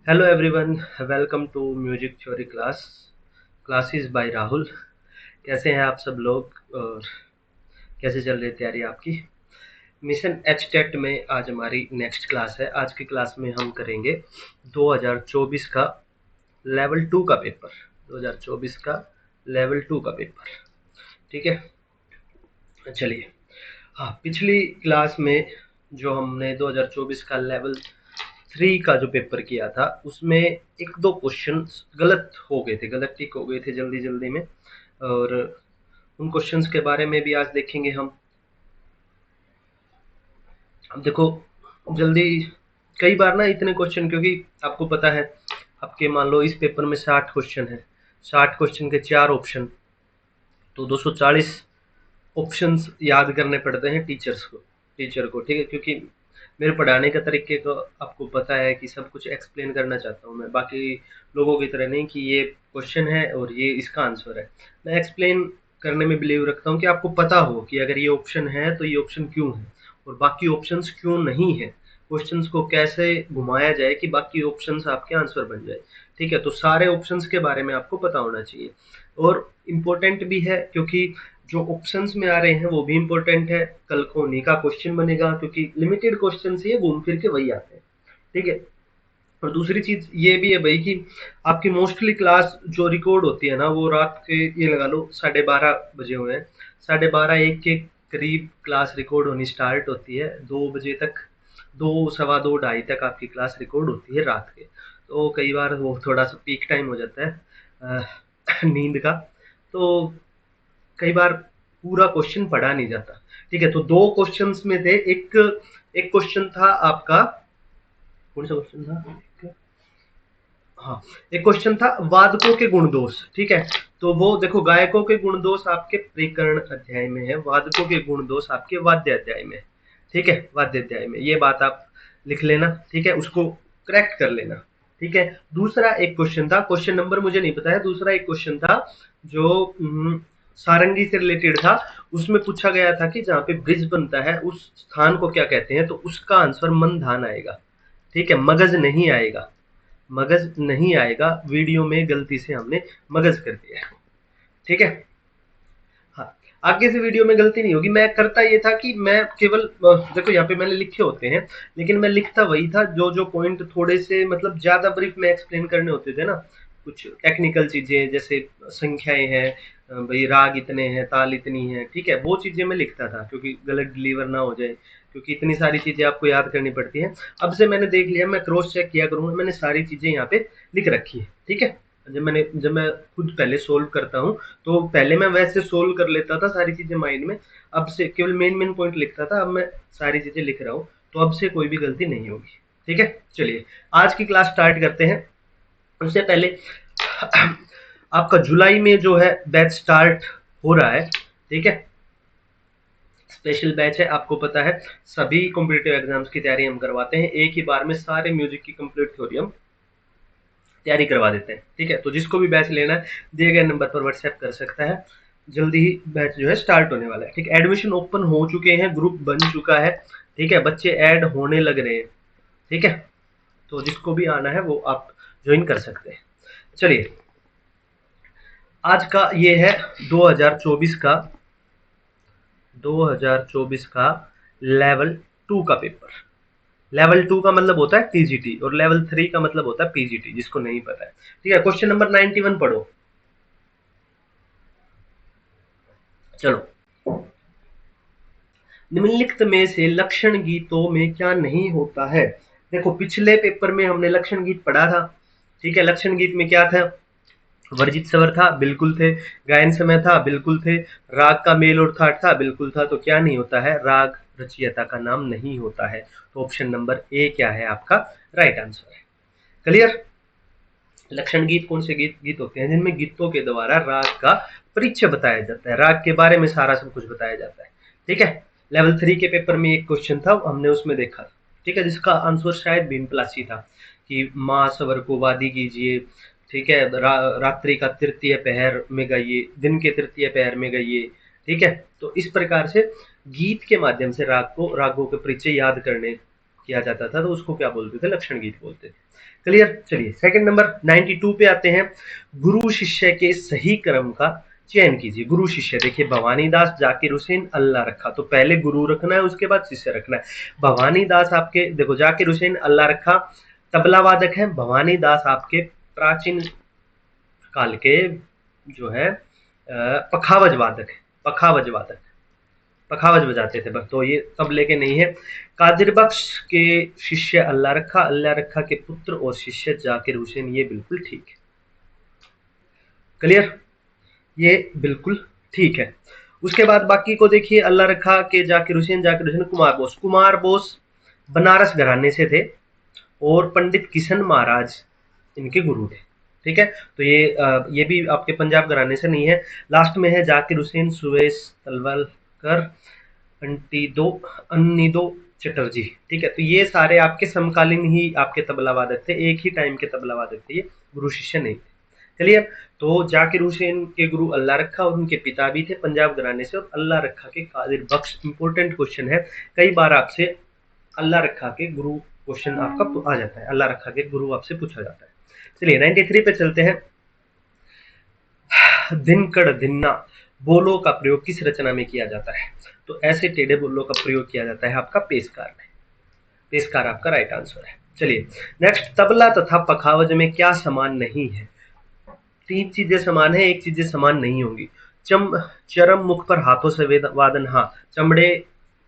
Hello everyone, welcome to music theory classes by Rahul. कैसे हैं आप सब लोग और कैसे चल रही है तैयारी आपकी? मिशन एच टेट में आज हमारी नेक्स्ट क्लास है। आज की क्लास में हम करेंगे 2024 का लेवल टू का पेपर। 2024 का लेवल टू का पेपर, ठीक है। चलिए, हाँ, पिछली क्लास में जो हमने 2024 का लेवल थ्री का जो पेपर किया था उसमें एक दो क्वेश्चन गलत हो गए थे, गलत टिक हो गए थे जल्दी जल्दी में। और उन क्वेश्चंस के बारे में भी आज देखेंगे हम। अब देखो, जल्दी कई बार ना इतने क्वेश्चन, क्योंकि आपको पता है आपके मान लो इस पेपर में 60 क्वेश्चन है, 60 क्वेश्चन के 4 ऑप्शन, तो 240 ऑप्शंस याद करने पड़ते हैं टीचर को, ठीक है। क्योंकि मेरे पढ़ाने का तरीके को आपको पता है कि सब कुछ एक्सप्लेन करना चाहता हूँ मैं, बाकी लोगों की तरह नहीं कि ये क्वेश्चन है और ये इसका आंसर है। मैं एक्सप्लेन करने में बिलीव रखता हूँ कि आपको पता हो कि अगर ये ऑप्शन है तो ये ऑप्शन क्यों है और बाकी ऑप्शंस क्यों नहीं है। क्वेश्चंस को कैसे घुमाया जाए कि बाकी ऑप्शंस आपके आंसर बन जाए, ठीक है। तो सारे ऑप्शंस के बारे में आपको पता होना चाहिए और इम्पोर्टेंट भी है, क्योंकि जो ऑप्शंस में आ रहे हैं वो भी इम्पोर्टेंट है। कल को उन्हीं का क्वेश्चन बनेगा, क्योंकि लिमिटेड क्वेश्चन ही घूम फिर के वही आते हैं, ठीक है। और दूसरी चीज ये भी है भाई कि आपकी मोस्टली क्लास जो रिकॉर्ड होती है ना वो रात के, ये लगा लो 12:30 बजे हुए हैं, 12:30 एक के करीब क्लास रिकॉर्ड होनी स्टार्ट होती है, 2 बजे तक, 2, सवा 2, ढाई तक आपकी क्लास रिकॉर्ड होती है रात के। तो कई बार वो थोड़ा सा पीक टाइम हो जाता है नींद का, तो कई बार पूरा क्वेश्चन पढ़ा नहीं जाता, ठीक है। तो दो क्वेश्चंस में थे, एक एक क्वेश्चन था आपका, कौन सा क्वेश्चन था? हाँ, एक क्वेश्चन था वादकों के गुण दोष, ठीक है। तो वो देखो, गायकों के गुण दोष आपके प्रकरण अध्याय में है, वादकों के गुण दोष आपके वाद्य अध्याय में, ठीक है। वाद्य अध्याय में ये बात आप लिख लेना, ठीक है, उसको करेक्ट कर लेना, ठीक है। दूसरा एक क्वेश्चन था, क्वेश्चन नंबर मुझे नहीं पता है, दूसरा एक क्वेश्चन था जो सारंगी से रिलेटेड था। उसमें पूछा गया था कि जहाँ पे ब्रिज बनता है उस स्थान को क्या कहते हैं, तो उसका आंसर मंधान आएगा, ठीक है, मगज नहीं आएगा। मगज नहीं आएगा, वीडियो में गलती से हमने मगज कर दिया, ठीक है। हाँ, आगे से वीडियो में गलती नहीं होगी। मैं करता ये था कि मैं केवल देखो यहाँ पे मैंने लिखे होते हैं, लेकिन मैं लिखता वही था जो जो पॉइंट थोड़े से मतलब ज्यादा ब्रीफ में एक्सप्लेन करने होते थे ना, कुछ टेक्निकल चीजें जैसे संख्याएं हैं, भाई राग इतने हैं, ताल इतनी है, ठीक है, वो चीजें मैं लिखता था क्योंकि गलत डिलीवर ना हो जाए, क्योंकि इतनी सारी चीजें आपको याद करनी पड़ती हैं। अब से मैंने देख लिया, मैं क्रॉस चेक किया करूंगा, मैंने सारी चीजें यहाँ पे लिख रखी है, ठीक है। जब मैं खुद पहले सोल्व करता हूँ तो पहले मैं वैसे सोल्व कर लेता था सारी चीजें माइंड में, अब से केवल मेन मेन पॉइंट लिखता था, अब मैं सारी चीजें लिख रहा हूँ, तो अब से कोई भी गलती नहीं होगी, ठीक है। चलिए, आज की क्लास स्टार्ट करते हैं। उससे पहले आपका जुलाई में जो है बैच स्टार्ट हो रहा है, ठीक है। स्पेशल बैच है, आपको पता है सभी कॉम्पिटिटिव एग्जाम्स की तैयारी हम करवाते हैं, एक ही बार में सारे म्यूजिक की कंप्लीट थ्योरी हम तैयारी करवा देते हैं, ठीक है। तो जिसको भी बैच लेना है दिए गए नंबर पर व्हाट्सएप कर सकता है। जल्दी ही बैच जो है स्टार्ट होने वाला है, ठीक है। एडमिशन ओपन हो चुके हैं, ग्रुप बन चुका है, ठीक है, बच्चे ऐड होने लग रहे हैं, ठीक है। तो जिसको भी आना है वो आप ज्वाइन कर सकते हैं। चलिए, आज का ये है 2024 का 2024 का लेवल टू का पेपर। लेवल टू का मतलब होता है टीजीटी और लेवल थ्री का मतलब होता है पीजीटी, जिसको नहीं पता है, ठीक है। क्वेश्चन नंबर 91 पढ़ो, चलो। निम्नलिखित में से लक्षण गीतों में क्या नहीं होता है? देखो, पिछले पेपर में हमने लक्षण गीत पढ़ा था, ठीक है। लक्षण गीत में क्या था? वर्जित स्वर था, बिल्कुल थे। गायन समय था, बिल्कुल थे। राग का मेल और थाट था, बिल्कुल था। तो क्या नहीं होता है? राग रचयिता का नाम नहीं होता है। तो ऑप्शन नंबर ए क्या है आपका राइट आंसर है। क्लियर? लक्षण गीत कौन से गीत होते हैं जिनमें गीतों के द्वारा राग का परिचय बताया जाता है, राग के बारे में सारा सब कुछ बताया जाता है, ठीक है। लेवल थ्री के पेपर में एक क्वेश्चन था, हमने उसमें देखा, ठीक है, जिसका आंसर शायद भीम प्लासी था कि माँ सवर को वादी कीजिए, ठीक है, रात्रि का तृतीय पहर में गाइए, दिन के तृतीय पहर में गाइए, ठीक है। तो इस प्रकार से गीत के माध्यम से रागों के परिचय याद करने किया जाता था, तो उसको क्या बोलते थे? लक्षण गीत बोलते थे। क्लियर। चलिए सेकंड नंबर 92 पे आते हैं। गुरु शिष्य के सही क्रम का चयन कीजिए। गुरु शिष्य देखिए, भवानी दास, जाकिर हुसैन, अल्लाह रखा, तो पहले गुरु रखना है, उसके बाद शिष्य रखना है। भवानी दास आपके देखो, जाकिर हुसैन, अल्लाह रखा तबला वादक है। भवानी दास आपके प्राचीन काल के जो है पखावज वादक है। पखावज वादक, पखावज बजाते थे बस, तो ये तबले के नहीं है। कादिर बख्श के शिष्य अल्लाह रखा, अल्लाह रखा के पुत्र और शिष्य जाकिर हुसैन, ये बिल्कुल ठीक है। क्लियर, ये बिल्कुल ठीक है। उसके बाद बाकी को देखिए, अल्लाह रखा के जाकिर हुसैन, जाकिर हुसैन कुमार बोस। कुमार बोस बनारस घराने से थे और पंडित किशन महाराज इनके गुरु थे। ठीक है, तो ये भी आपके पंजाब घराने से नहीं है। लास्ट में है जाकिर हुसैन, सुवेश तलवलकर, अन्नीदो चटर्जी। ठीक है, तो ये सारे आपके समकालीन ही आपके तबला वादक थे, एक ही टाइम के तबला वादक थे, ये गुरु शिष्य नहीं थे। क्लियर। तो जाकिर हुसैन के गुरु अल्लाह रखा और उनके पिता भी थे पंजाब घराने से, और अल्लाह रखा के कादिर बख्श। इंपॉर्टेंट क्वेश्चन है, कई बार आपसे अल्लाह रखा के गुरु क्वेश्चन आपका आ जाता है, अल्लाह रखा के गुरु आपसे पूछा जाता है। चलिए 93 पे चलते हैं। धिनकड़ धिन्ना बोलों का प्रयोग किस रचना में किया जाता है? तो ऐसे टेढ़े बोलों का प्रयोग किया जाता है आपका पेशकार में। पेशकार आपका राइट आंसर है। चलिए नेक्स्ट, तबला तथा पखावज में क्या समान नहीं है? 3 चीजें समान है, एक चीजें समान नहीं होंगी। चरम मुख पर हाथों से वादन, हाँ, चमड़े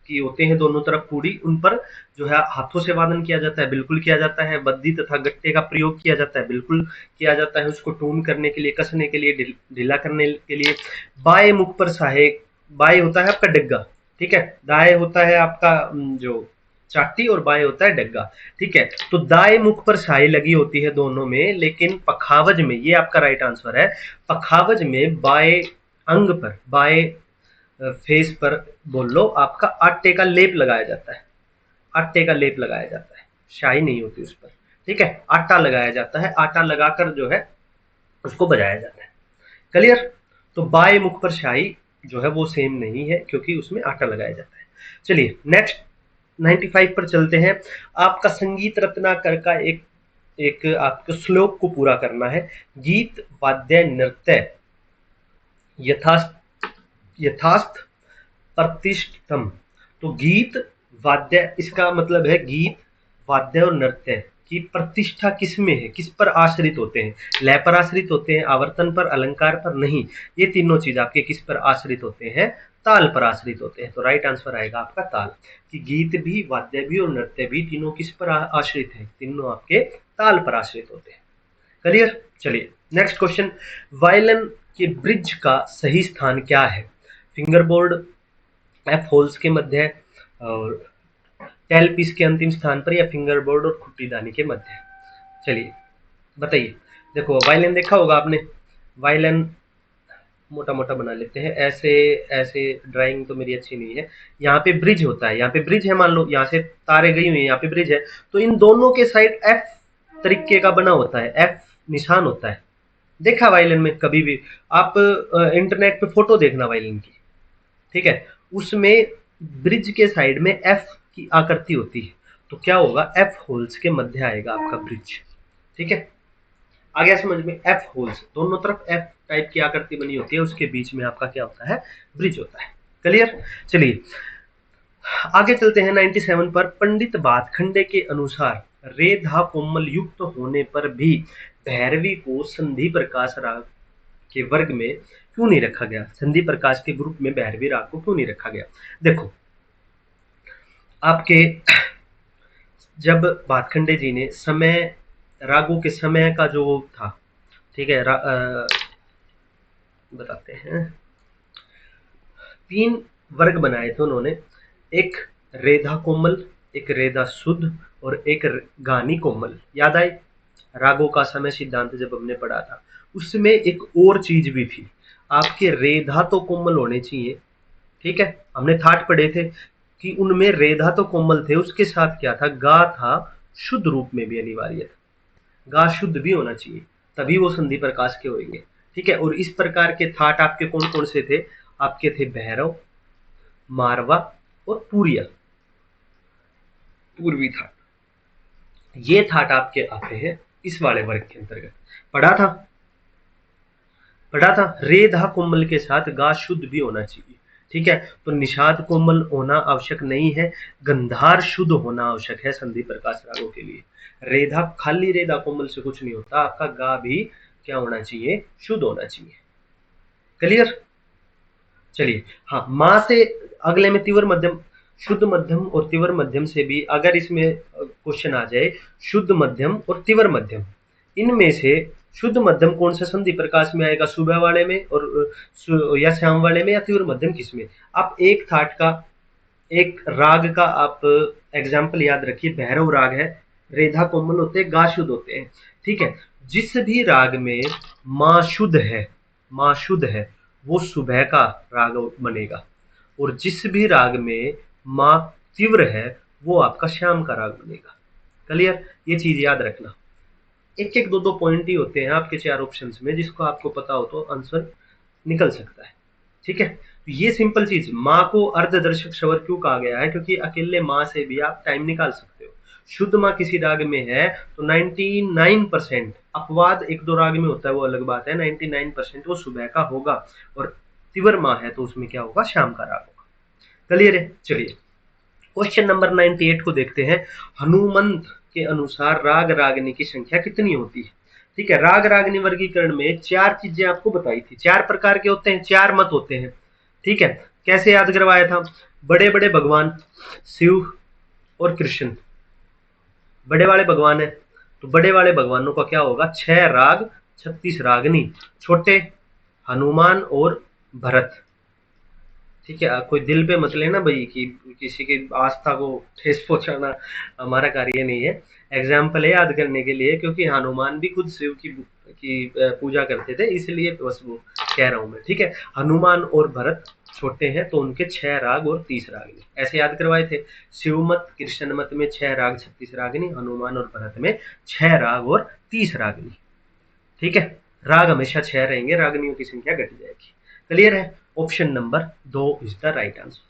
की होते हैं दोनों तरफ पूड़ी, उन पर जो है हाथों से वादन किया जाता है, बिल्कुल किया जाता है। बद्दी तथा गट्टे का प्रयोग किया जाता है, बिल्कुल किया जाता है, उसको टून करने के लिए, कसने के लिए, ढीला करने के लिए। बाएं मुख पर सहायक, बाएं होता है आपका डग्गा, ठीक है, दाएं होता है आपका जो चाटी, और बाएं होता है डग्गा। ठीक है, तो दाएं मुख पर शाही लगी होती है दोनों में, लेकिन पखावज में, ये आपका राइट आंसर है, पखावज में बाएं अंग पर, बाएं फेस पर बोल लो, आपका आटे का लेप लगाया जाता है। आटे का लेप लगाया जाता है, शाही नहीं होती उस पर। ठीक है, आटा लगाया जाता है, आटा लगाकर जो है उसको बजाया जाता है। क्लियर। तो बाएं मुख पर शाही जो है वो सेम नहीं है, क्योंकि उसमें आटा लगाया जाता है। चलिए नेक्स्ट 95 पर चलते हैं। आपका संगीत रत्नाकर का एक आपको श्लोक को पूरा करना है। गीत वाद्य नृत्य यथास्थ प्रतिष्ठितम। तो गीत वाद्य, इसका मतलब है गीत वाद्य और नृत्य की प्रतिष्ठा किस में है, किस पर आश्रित होते हैं? लय पर आश्रित होते हैं, आवर्तन पर, अलंकार पर? नहीं, ये तीनों चीज आपके किस पर आश्रित होते हैं? ताल पर आश्रित होते हैं। तो राइट आंसर आएगा आपका ताल, कि गीत भी, वाद्य भी और नृत्य भी तीनों किस पर आश्रित है? तीनों आपके ताल पर आश्रित होते हैं। क्लियर। चलिए नेक्स्ट क्वेश्चन, वायलिन के ब्रिज का सही स्थान क्या है? फिंगर बोर्ड, एफ होल्स के मध्य, और टेल पीस के अंतिम स्थान पर, या फिंगर बोर्ड और खुट्टी दानी के मध्य? चलिए बताइए। देखो वायलिन देखा होगा आपने, वायलिन मोटा मोटा बना लेते हैं, ऐसे ऐसे, ड्राइंग तो मेरी अच्छी नहीं है। यहाँ पे ब्रिज होता है, यहाँ पे ब्रिज है, मान लो यहाँ से तारे गई हुई है, यहाँ पे ब्रिज है, तो इन दोनों के साइड एफ तरीके का बना होता है, एफ निशान होता है। देखा वायलिन में कभी भी आप इंटरनेट पे फोटो देखना वायलिन की, ठीक है, उसमें ब्रिज के साइड में एफ की आकृति होती है। तो क्या होगा, एफ होल्स के मध्य आएगा आपका ब्रिज। ठीक है, आ गया समझ में? एफ होल्स, दोनों तरफ एफ टाइप की आकृति बनी होती है, उसके बीच में आपका क्या होता है? ब्रिज होता है। क्लियर। चलिए आगे चलते हैं 97 पर। पंडित भातखंडे के अनुसार रे धा कोमल युक्त होने पर भी भैरवी को संधि प्रकाश राग के वर्ग में क्यों नहीं रखा गया? संधि प्रकाश के ग्रुप में भैरवी राग को क्यों नहीं रखा गया? देखो आपके जब भातखंडे जी ने समय, रागों के समय का जो था, ठीक है, बताते हैं, 3 वर्ग बनाए थे उन्होंने, एक रेधा कोमल, एक रेधा शुद्ध, और एक गानी कोमल। याद आए रागों का समय सिद्धांत जब हमने पढ़ा था, उसमें एक और चीज भी थी, आपके रेधा तो कोमल होने चाहिए। ठीक है, हमने थाट पढ़े थे कि उनमें रेधा तो कोमल थे, उसके साथ क्या था, गा था, शुद्ध रूप में भी अनिवार्य था, गा शुद्ध भी होना चाहिए, तभी वो संधि प्रकाश के होंगे। ठीक है, और इस प्रकार के थाट आपके कौन कौन से थे? आपके थे भैरव, मारवा और पूरिया, पूर्वी थाट। ये थाट आपके आते हैं इस वाले वर्ग के अंतर्गत पढ़ा था रे धा कोमल के साथ गा शुद्ध भी होना चाहिए। ठीक है, तो निषाद कोमल होना आवश्यक नहीं है, गंधार शुद्ध होना आवश्यक है संधि प्रकाश रागों के लिए। रेधा खाली रेधा कोमल से कुछ नहीं होता, आपका गा भी क्या होना चाहिए, शुद्ध होना चाहिए। क्लियर? चलिए, हाँ, माँ से अगले में तीव्र मध्यम, शुद्ध मध्यम और तीव्र मध्यम से भी अगर इसमें क्वेश्चन आ जाए, शुद्ध मध्यम और तीव्र मध्यम, इनमें से शुद्ध मध्यम कौन सा संधि प्रकाश में आएगा, सुबह वाले में और या शाम वाले में, या तीव्र मध्यम किसमें? आप एक थाट का, एक राग का आप एग्जाम्पल याद रखिए, भैरव राग है, रेधा कोमल होते हैं, गा शुद्ध होते हैं। ठीक है, जिस भी राग में माँ शुद्ध है, माँ शुद्ध है, वो सुबह का राग बनेगा, और जिस भी राग में माँ तीव्र है वो आपका शाम का राग बनेगा। क्लियर? ये चीज याद रखना। एक एक दो दो पॉइंट ही होते हैं आपके चार ऑप्शंस में, जिसको आपको पता हो तो आंसर निकल सकता है। ठीक है, तो ये सिंपल चीज, माँ को अर्धदर्शक स्वर क्यों कहा गया है, क्योंकि अकेले माँ से भी आप टाइम निकाल सकते हो। शुद्ध माँ किसी राग में है तो 99%, अपवाद एक दो राग में होता है वो अलग बात है, 99% वो सुबह का होगा, और तीव्र माँ है तो उसमें क्या होगा, शाम का राग होगा। क्लियर है? चलिए क्वेश्चन नंबर 98 को देखते हैं। हनुमंत के अनुसार राग रागनी की संख्या कितनी होती है? ठीक है, राग रागनी वर्गीकरण में चार चीजें आपको बताई थी, चार प्रकार के होते हैं, चार मत होते हैं। ठीक है, कैसे याद करवाया था? बड़े बड़े भगवान शिव और कृष्ण, बड़े वाले भगवान है तो बड़े वाले भगवानों का क्या होगा, 6 राग 36 रागनी। छोटे हनुमान और भरत। ठीक है, कोई दिल पे मत लेना भाई कि किसी की आस्था को ठेस पहुंचाना हमारा कार्य नहीं है, एग्जाम्पल है याद करने के लिए, क्योंकि हनुमान भी खुद शिव की पूजा करते थे, इसलिए बस वो कह रहा हूं मैं। ठीक है, हनुमान और भरत छोटे हैं तो उनके 6 राग और 30 रागनी, ऐसे याद करवाए थे। शिव मत कृष्ण मत में 6 राग 36 रागनी, हनुमान और भरत में 6 राग और 30 रागनी। ठीक है, राग हमेशा 6 रहेंगे, रागनियों की संख्या घट जाएगी। क्लियर है? Option number 2 is the right answer.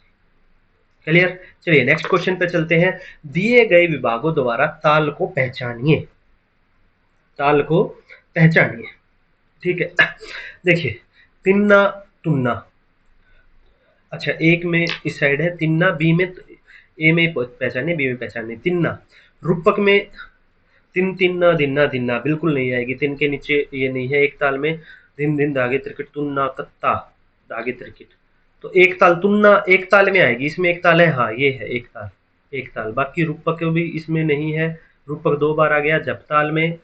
Clear? चलिए नेक्स्ट क्वेश्चन पे चलते हैं। दिए गए विभागों द्वारा ताल को पहचानिए, ताल को पहचानिए। ठीक है, देखिए तिन्ना तुन्ना, अच्छा एक में इस साइड है तिन्ना, बी में, ए में पहचाने, बी में पहचाने। तिन्ना रूपक में तिन तिन्ना दिन्ना दिन्ना बिल्कुल नहीं आएगी, तिन के नीचे ये नहीं है। एक ताल में दिन दिन धागे त्रिकट, तुन्ना कत्ता धागे त्रिकट, तो एक ताल तुन्ना एक ताल में आएगी, इसमें एक ताल है, हाँ ये है एक ताल, एक ताल। बाकी रूपक भी इसमें नहीं है, रूपक 2 बार आ गया जप ताल में।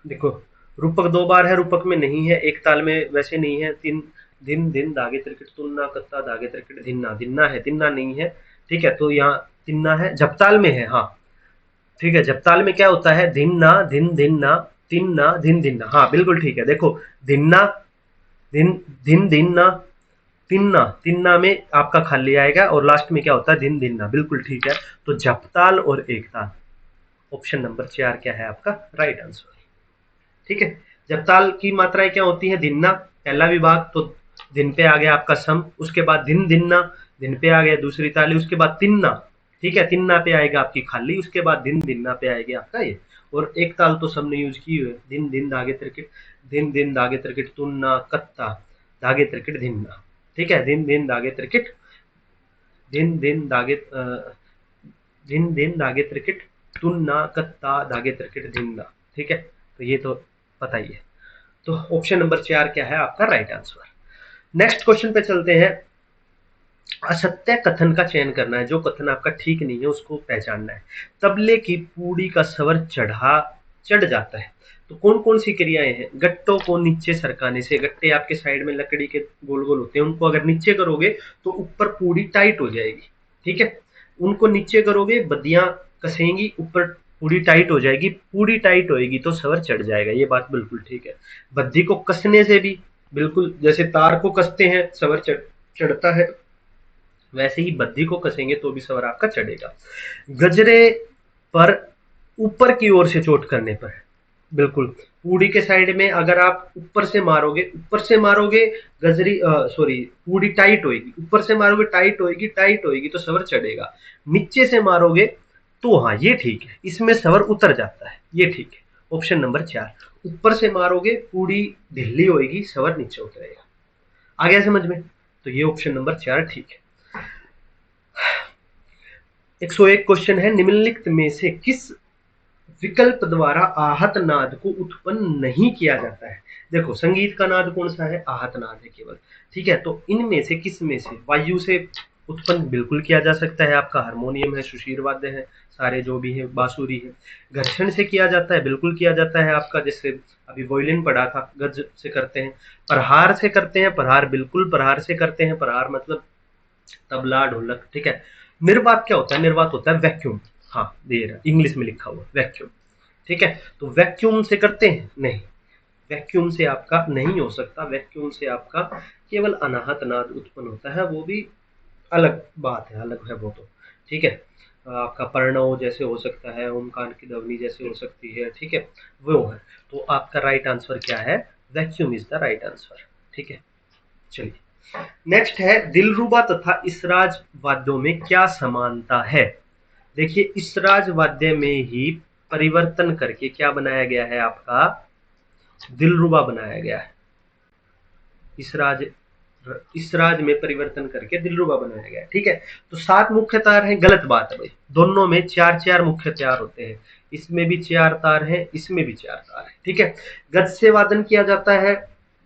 देखो रूपक 2 बार है, रूपक में नहीं है, एक ताल में वैसे नहीं है। तीन दिन दिन धागे त्रिकट, तुन्ना कत्ता धागे त्रिकट, धिन्ना दिन्ना है, तिन्ना नहीं है। ठीक है, तो यहाँ तिन्ना है, जपताल में है, हाँ ठीक है। जपताल में क्या होता है, धिन्ना धिन धिन्ना तिन्ना धिन धिन्ना, हाँ बिल्कुल ठीक है। देखो धिन्ना धिन धिन धिन्ना तिन्ना, तिन्ना में आपका खाली आएगा, और लास्ट में क्या होता है, धिन धिन्ना, बिल्कुल ठीक है। तो जपताल और एकताल, ऑप्शन नंबर 4 क्या है आपका राइट आंसर। ठीक है, जपताल की मात्राएं क्या होती है, धिन्ना पहला विभाग, तो दिन पे आ गया आपका सम, उसके बाद धिन धिन्ना, दिन पे आ गया दूसरी ताली, उसके बाद तिन्ना, ठीक है, तिन्ना पे आएगा आपकी खाली, उसके बाद धिन धिन्ना पे आएगा आपका ये, और एक ताल तो सबने यूज की हुई है, दिन दिन धागे त्रिकट, दिन दिन धागे त्रिकट तुन्ना कत्ता धागे त्रिकट धिन्ना। ठीक है, दिन दिन धागे त्रिकट, दिन दिन धागे दिन दिन धागे त्रिकट तुन्ना कत्ता धागे त्रिकट धिन्ना। ठीक है, तो ये तो पता ही है, तो ऑप्शन नंबर 4 क्या है आपका राइट आंसर। नेक्स्ट क्वेश्चन पे चलते हैं। असत्य कथन का चयन करना है, जो कथन आपका ठीक नहीं है उसको पहचानना है। तबले की पूड़ी का स्वर चढ़ जाता है, तो कौन कौन सी क्रियाएं हैं, गट्टों को नीचे सरकाने से, गट्टे आपके साइड में लकड़ी के गोल गोल होते हैं, उनको अगर नीचे करोगे तो ऊपर पूड़ी टाइट हो जाएगी। ठीक है, उनको नीचे करोगे बद्दियां कसेंगी, ऊपर पूड़ी टाइट हो जाएगी, पूड़ी टाइट होएगी तो स्वर चढ़ जाएगा, ये बात बिल्कुल ठीक है। बद्दी को कसने से भी, बिल्कुल जैसे तार को कसते हैं स्वर चढ़ता है, वैसे ही बद्दी को कसेंगे तो भी स्वर आपका चढ़ेगा। गजरे पर ऊपर की ओर से चोट करने पर, बिल्कुल पूड़ी के साइड में अगर आप ऊपर से मारोगे गजरी सॉरी पूड़ी टाइट होएगी, ऊपर से मारोगे टाइट होएगी तो स्वर चढ़ेगा। नीचे से मारोगे तो हाँ ये ठीक है, इसमें स्वर उतर जाता है, ये ठीक है। Option number 4। ऊपर से मारोगे पूरी ढिल्ली होएगी, सवर नीचे उतरेगा। आ गया समझ में? तो ये ऑप्शन नंबर 4 ठीक है। 101 क्वेश्चन है, निम्नलिखित में से किस विकल्प द्वारा आहत नाद को उत्पन्न नहीं किया जाता है? देखो संगीत का नाद कौन सा है? आहत नाद है केवल। ठीक है, तो इनमें से किस में से? वायु से उत्पन्न बिल्कुल किया जा सकता है, आपका हारमोनियम है, सुशीर वाद्य है, सारे जो भी है, बांसुरी है। घर्षण से किया जाता है, बिल्कुल किया जाता है आपका, जैसे अभी वोयलिन पढ़ा था, गज से करते हैं। प्रहार से करते हैं, प्रहार बिल्कुल प्रहार से करते हैं, प्रहार मतलब तबला ढोलक। ठीक है, निर्वात क्या होता है? निर्वात होता है वैक्यूम। हाँ, दे रहा इंग्लिश में लिखा हुआ वैक्यूम। ठीक है, तो वैक्यूम से करते हैं? नहीं, वैक्यूम से आपका नहीं हो सकता। वैक्यूम से आपका केवल अनाहत नाद उत्पन्न होता है, वो भी अलग बात है, अलग है वो तो। ठीक है, आपका पर्णव जैसे हो सकता है, ओमकार की ध्वनि जैसे हो सकती है। ठीक है, वो है। तो आपका राइट आंसर क्या है? Vacuum is the right answer. ठीक है, चलिए नेक्स्ट है, दिलरुबा तथा इसराज वाद्यों में क्या समानता है? देखिए, इसराज वाद्य में ही परिवर्तन करके क्या बनाया गया है? आपका दिलरुबा बनाया गया है। इसराज में परिवर्तन करके दिलरुबा बनाया गया है। ठीक है, तो 7 मुख्य तार हैं, गलत बात है भाई। दोनों में 4-4 मुख्य तार होते हैं, इसमें भी 4 तार हैं, इसमें भी 4 तार है। ठीक है, गज से वादन किया जाता है,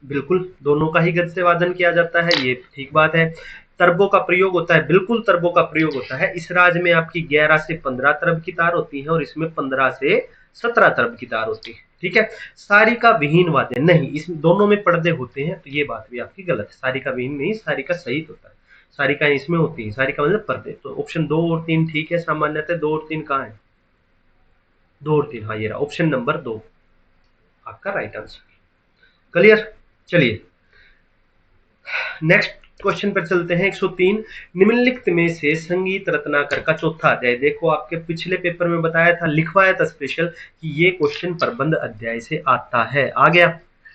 बिल्कुल दोनों का ही गज से वादन किया जाता है, ये ठीक बात है। तरबों का प्रयोग होता है, बिल्कुल तरबों का प्रयोग होता है। इस राज में आपकी 11 से 15 तरब की तार होती है, और इसमें 15 से 17 तरब की तार होती है। ठीक है, सारिका विहीन वाद्य नहीं, इस दोनों में पर्दे होते हैं, तो ये बात भी आपकी गलत है। सारिका विहीन नहीं, सारिका सहित होता है। सारिका इसमें होती है, सारिका मतलब पर्दे। तो ऑप्शन 2 और 3 ठीक है। सामान्यतः 2 और 3 कहाँ है? 2 और 3, हाँ ये रहा ऑप्शन नंबर 2 आपका राइट आंसर। क्लियर? चलिए नेक्स्ट क्वेश्चन पर चलते हैं। 103, निम्नलिखित में से संगीत रत्नाकर का चौथा अध्याय। देखो आपके पिछले पेपर में बताया था, लिखवाया था स्पेशल कि ये क्वेश्चन प्रबंध अध्याय से आता है। आ गया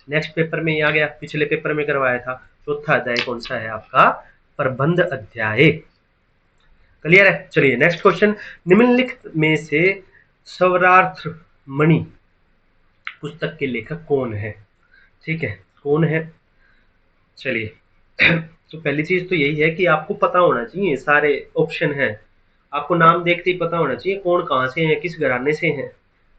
नेक्स्ट पेपर में, आ गया, पिछले पेपर में करवाया था। चौथा अध्याय कौन सा है? आपका प्रबंध अध्याय। क्लियर है? चलिए नेक्स्ट क्वेश्चन, निम्नलिखित में से स्वरार्थ मणि पुस्तक के लेखक कौन है? ठीक है, कौन है? चलिए तो पहली चीज तो यही है कि आपको पता होना चाहिए, सारे ऑप्शन हैं, आपको नाम देखते ही पता होना चाहिए कौन कहाँ से है, किस घराने से है।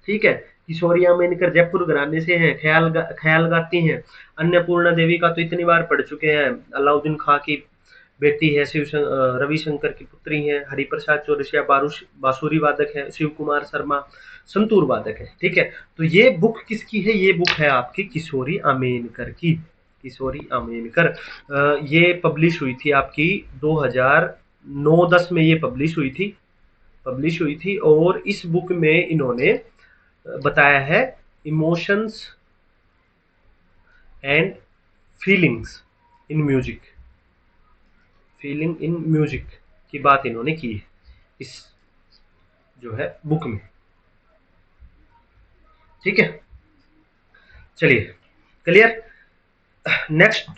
ठीक है, किशोरी आमेनकर जयपुर घराने से हैं, ख्याल गाती हैं। अन्नपूर्णा देवी का तो इतनी बार पढ़ चुके हैं, अलाउद्दीन खां की बेटी है, रविशंकर की पुत्री है। हरिप्रसाद चौरसिया बांसुरी वादक है। शिव कुमार शर्मा संतूर वादक है। ठीक है, तो ये बुक किसकी है? ये बुक है आपकी किशोरी आमेनकर की। किशोरी आमेनकर, ये पब्लिश हुई थी आपकी 2009-10 में, ये पब्लिश हुई थी। और इस बुक में इन्होंने बताया है emotions and feelings in music, feeling in music की बात इन्होंने की है इस जो है बुक में। ठीक है, चलिए क्लियर। नेक्स्ट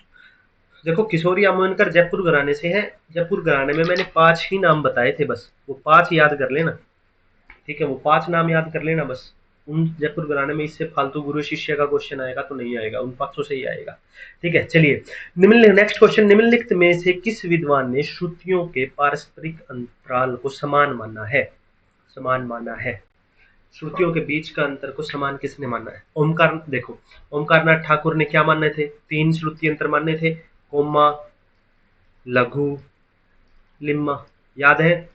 देखो, किशोरी आमोनकर जयपुर घराने से है। जयपुर घराने में मैंने 5 ही नाम बताए थे, बस वो 5 याद कर लेना। ठीक है, वो 5 नाम याद कर लेना बस। उन जयपुर घराने में इससे फालतू गुरु शिष्य का क्वेश्चन आएगा तो नहीं आएगा, उन 500 से ही आएगा। ठीक है, चलिए नेक्स्ट क्वेश्चन, निम्नलिखित में से किस विद्वान ने श्रुतियों के पारस्परिक अंतराल को समान माना है? समान माना है, श्रुतियों के बीच का अंतर को समान किसने माना है? ओमकार, देखो ओमकारनाथ ठाकुर ने क्या माने थे? 3 श्रुति अंतर माने थे, कोमा, लघु, लिम्मा, याद है?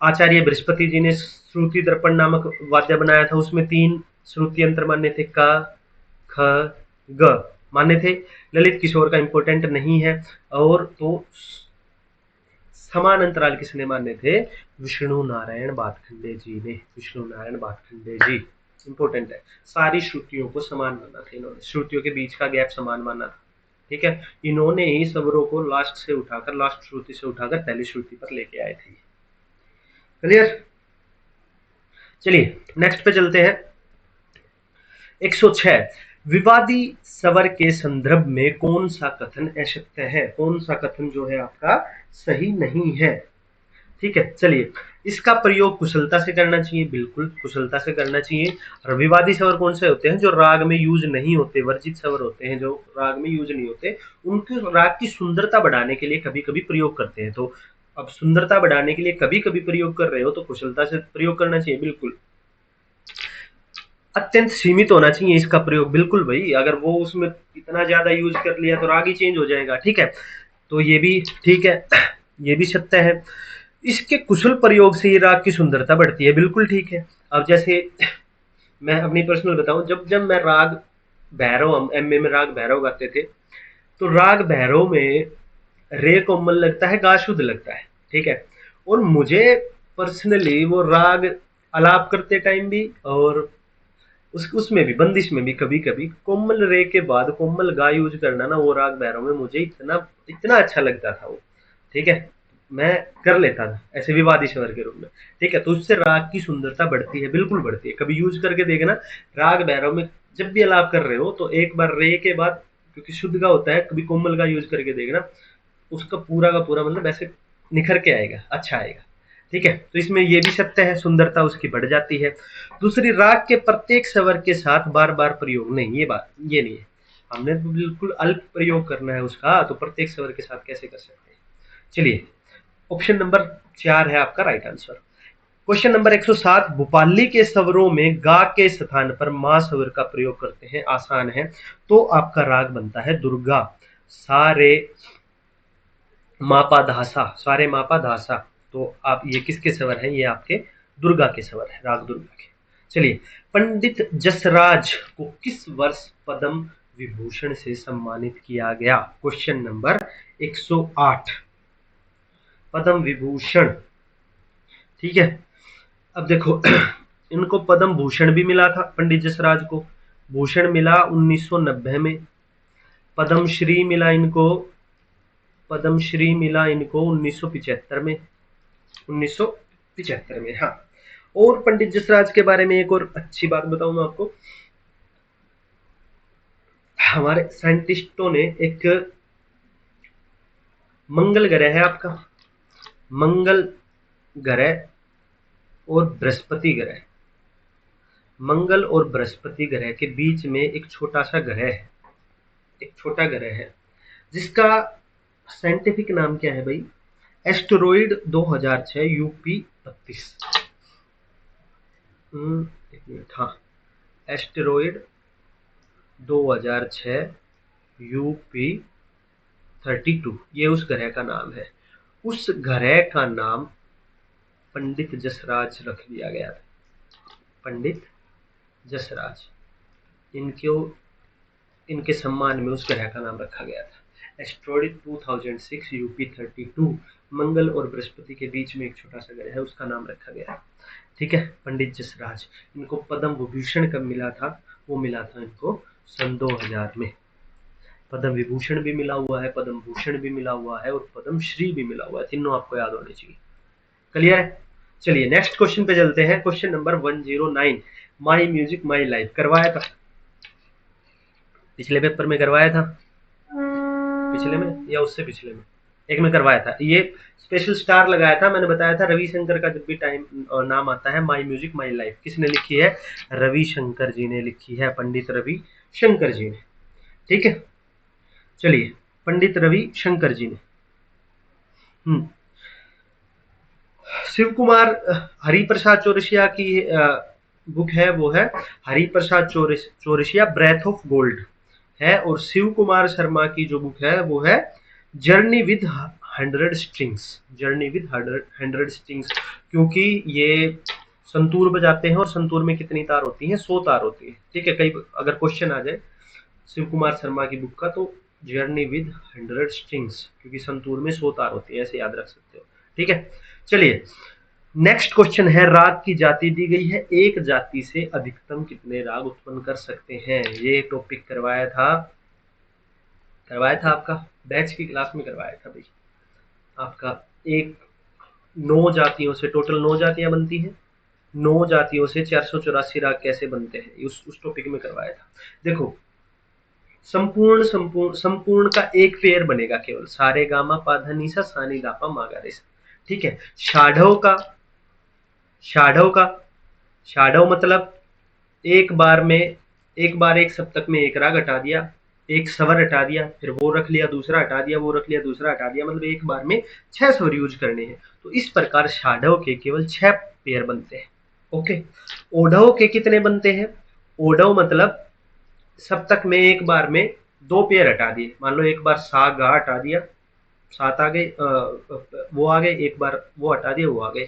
आचार्य बृहस्पति जी ने श्रुति दर्पण नामक वाद्य बनाया था, उसमें 3 श्रुति अंतर माने थे, क, ख, ग माने थे। ललित किशोर का इंपॉर्टेंट नहीं है। और तो समान अंतराल किसने माने थे? विष्णु नारायण भातखंडे जी ने, विष्णु नारायण भातखंडे जी। इंपॉर्टेंट है, सारी श्रुतियों को समान माना था इन्होंने, श्रुतियों के बीच का गैप समान माना था। ठीक है, इन्होंने ही स्वरों को लास्ट श्रुति से उठाकर पहली श्रुति पर लेके आए थे। क्लियर? चलिए नेक्स्ट पे चलते हैं। 106, विवादी स्वर के संदर्भ में कौन सा कथन असत्य है? कौन सा कथन जो है आपका सही नहीं है? ठीक है, चलिए इसका प्रयोग कुशलता से करना चाहिए, बिल्कुल कुशलता से करना चाहिए। और विवादी स्वर कौन से होते हैं? जो राग में यूज नहीं होते, वर्जित स्वर होते हैं जो राग में यूज नहीं होते, उनकी राग की सुंदरता बढ़ाने के लिए कभी कभी प्रयोग करते हैं। तो अब सुंदरता बढ़ाने के लिए कभी कभी प्रयोग कर रहे हो तो कुशलता से प्रयोग करना चाहिए, बिल्कुल। अत्यंत सीमित होना चाहिए इसका प्रयोग, बिल्कुल भाई, अगर वो उसमें इतना ज्यादा यूज कर लिया तो राग ही चेंज हो जाएगा, ठीक है। तो ये भी ठीक है, ये भी सत्य है। इसके कुशल प्रयोग से ये राग की सुंदरता बढ़ती है, बिल्कुल ठीक है। अब जैसे मैं अपनी पर्सनल बताऊं, जब जब मैं राग भैरव, हम एमए में राग भैरव गाते थे, तो राग भैरव में रे कोमल लगता है, गा शुद्ध लगता है, ठीक है। और मुझे पर्सनली वो राग आलाप करते टाइम भी और उसमें भी, बंदिश में भी, कभी कभी कोमल रे के बाद कोमल गा यूज करना ना, वो राग भैरव में मुझे इतना इतना अच्छा लगता था वो, ठीक है। मैं कर लेता था ऐसे विवादी स्वर के रूप में, ठीक है। तो उससे राग की सुंदरता बढ़ती है, बिल्कुल बढ़ती है। कभी यूज करके देखना, राग भैरव में जब भी आलाप कर रहे हो तो एक बार रे के बाद, क्योंकि शुद्ध का होता है, कभी कोमल का यूज करके देखना, उसका पूरा का पूरा मतलब ऐसे निखर के आएगा, अच्छा आएगा, ठीक है। तो इसमें ये भी सत्य है, सुंदरता उसकी बढ़ जाती है। दूसरी, राग के प्रत्येक स्वर के साथ बार बार प्रयोग नहीं, ये बात ये नहीं है, हमने तो बिल्कुल अल्प प्रयोग करना है उसका, तो प्रत्येक स्वर के साथ कैसे कर सकते हैं। चलिए, ऑप्शन नंबर 4 है आपका right answer. Question number 107, Bhupali के स्वरों में गा के स्थान पर मा स्वर का प्रयोग करते हैं, आसान है। तो आपका राग बनता है दुर्गा, सारे मापा धासा, सारे मापा धासा। तो आप ये किसके स्वर हैं? ये आपके दुर्गा के स्वर है, राग दुर्गा के। चलिए, पंडित जसराज को किस वर्ष पद्म विभूषण से सम्मानित किया गया? क्वेश्चन नंबर 108, पद्म विभूषण, ठीक है। अब देखो इनको पद्म भूषण भी मिला था, पंडित जसराज को भूषण मिला 1990 में, पद्मश्री मिला इनको, पद्मश्री मिला इनको 1975 में, 1975 में, हाँ। और पंडित जसराज के बारे में एक और अच्छी बात बताऊं मैं आपको, हमारे साइंटिस्टों ने एक मंगल ग्रह है आपका, मंगल ग्रह और बृहस्पति ग्रह, मंगल और बृहस्पति ग्रह के बीच में एक छोटा सा ग्रह है, एक छोटा ग्रह है, जिसका साइंटिफिक नाम क्या है भाई? Asteroid 2006 UP 32। एक मिनट, हाँ, एस्टेरॉइड 2006 यूपी 32, ये उस ग्रह का नाम है। उस ग्रह का नाम पंडित जसराज रख दिया गया था, पंडित जसराज, इनको इनके सम्मान में उस ग्रह का नाम रखा गया था। एस्ट्रॉइड 2006 यूपी 32, मंगल और बृहस्पति के बीच में एक छोटा सा ग्रह है, उसका नाम रखा गया है, ठीक है, पंडित जसराज। इनको पद्म विभूषण कब मिला था? वो मिला था इनको सन 2000 में। पद्म विभूषण भी मिला हुआ है, पद्म भूषण भी मिला हुआ है और पद्म श्री भी मिला हुआ है, तीनों आपको याद होने चाहिए। क्लियर है? चलिए नेक्स्ट क्वेश्चन पे चलते हैं। Question number 109, my music my life करवाया था, पिछले पेपर में करवाया था, पिछले में या उससे पिछले में, एक में करवाया था। ये स्पेशल स्टार लगाया था, मैंने बताया था रविशंकर का जब भी टाइम नाम आता है, माई म्यूजिक माई लाइफ किसने लिखी है? रविशंकर जी ने लिखी है, पंडित रवि शंकर जी ने, ठीक है। चलिए, पंडित रवि शंकर जी ने। शिव कुमार हरिप्रसाद चौरसिया की बुक है, वो है Hariprasad Chaurasia Breath of Gold है। और शिव कुमार शर्मा की जो बुक है वो है journey with 100 strings, journey with 100 strings, क्योंकि ये संतूर बजाते हैं और संतूर में कितनी तार होती हैं? 100 तार होती है, ठीक है। कई अगर क्वेश्चन आ जाए शिव कुमार शर्मा की बुक का तो जर्नी विद 100 स्ट्रिंग्स, क्योंकि संतूर में 100 तार होती है, ऐसे याद रख सकते हो, ठीक है। चलिए नेक्स्ट क्वेश्चन है, राग की जाति दी गई है, एक जाति से अधिकतम कितने राग उत्पन्न कर सकते हैं? ये टॉपिक करवाया था आपका बैच की क्लास में, करवाया था भाई आपका। एक 9 जातियों से, टोटल 9 जातियां बनती हैं, 9 जातियों से 484 राग कैसे बनते हैं, उस टॉपिक में करवाया था। देखो, संपूर्ण संपूर्ण संपूर्ण का एक पेयर बनेगा केवल, सारे गामा पा धा नी सा नी दा पा मा गा रे सा, ठीक है। शाढ़व का, शाढ़व का, शाढ़व मतलब एक बार एक सप्तक में एक राग हटा दिया, एक स्वर हटा दिया, फिर वो रख लिया, दूसरा हटा दिया, वो रख लिया, दूसरा हटा दिया, मतलब एक बार में 6 स्वर यूज करने हैं। तो इस प्रकार शाढ़व के केवल 6 पेयर बनते हैं। ओके। ओढ़व के कितने बनते हैं? ओढ़व मतलब सप्तक में एक बार में 2 पेयर हटा दिए, मान लो एक बार सा गा हटा दिया, 7 आ गए, वो आ गए, एक बार वो हटा दिया, वो आ गए।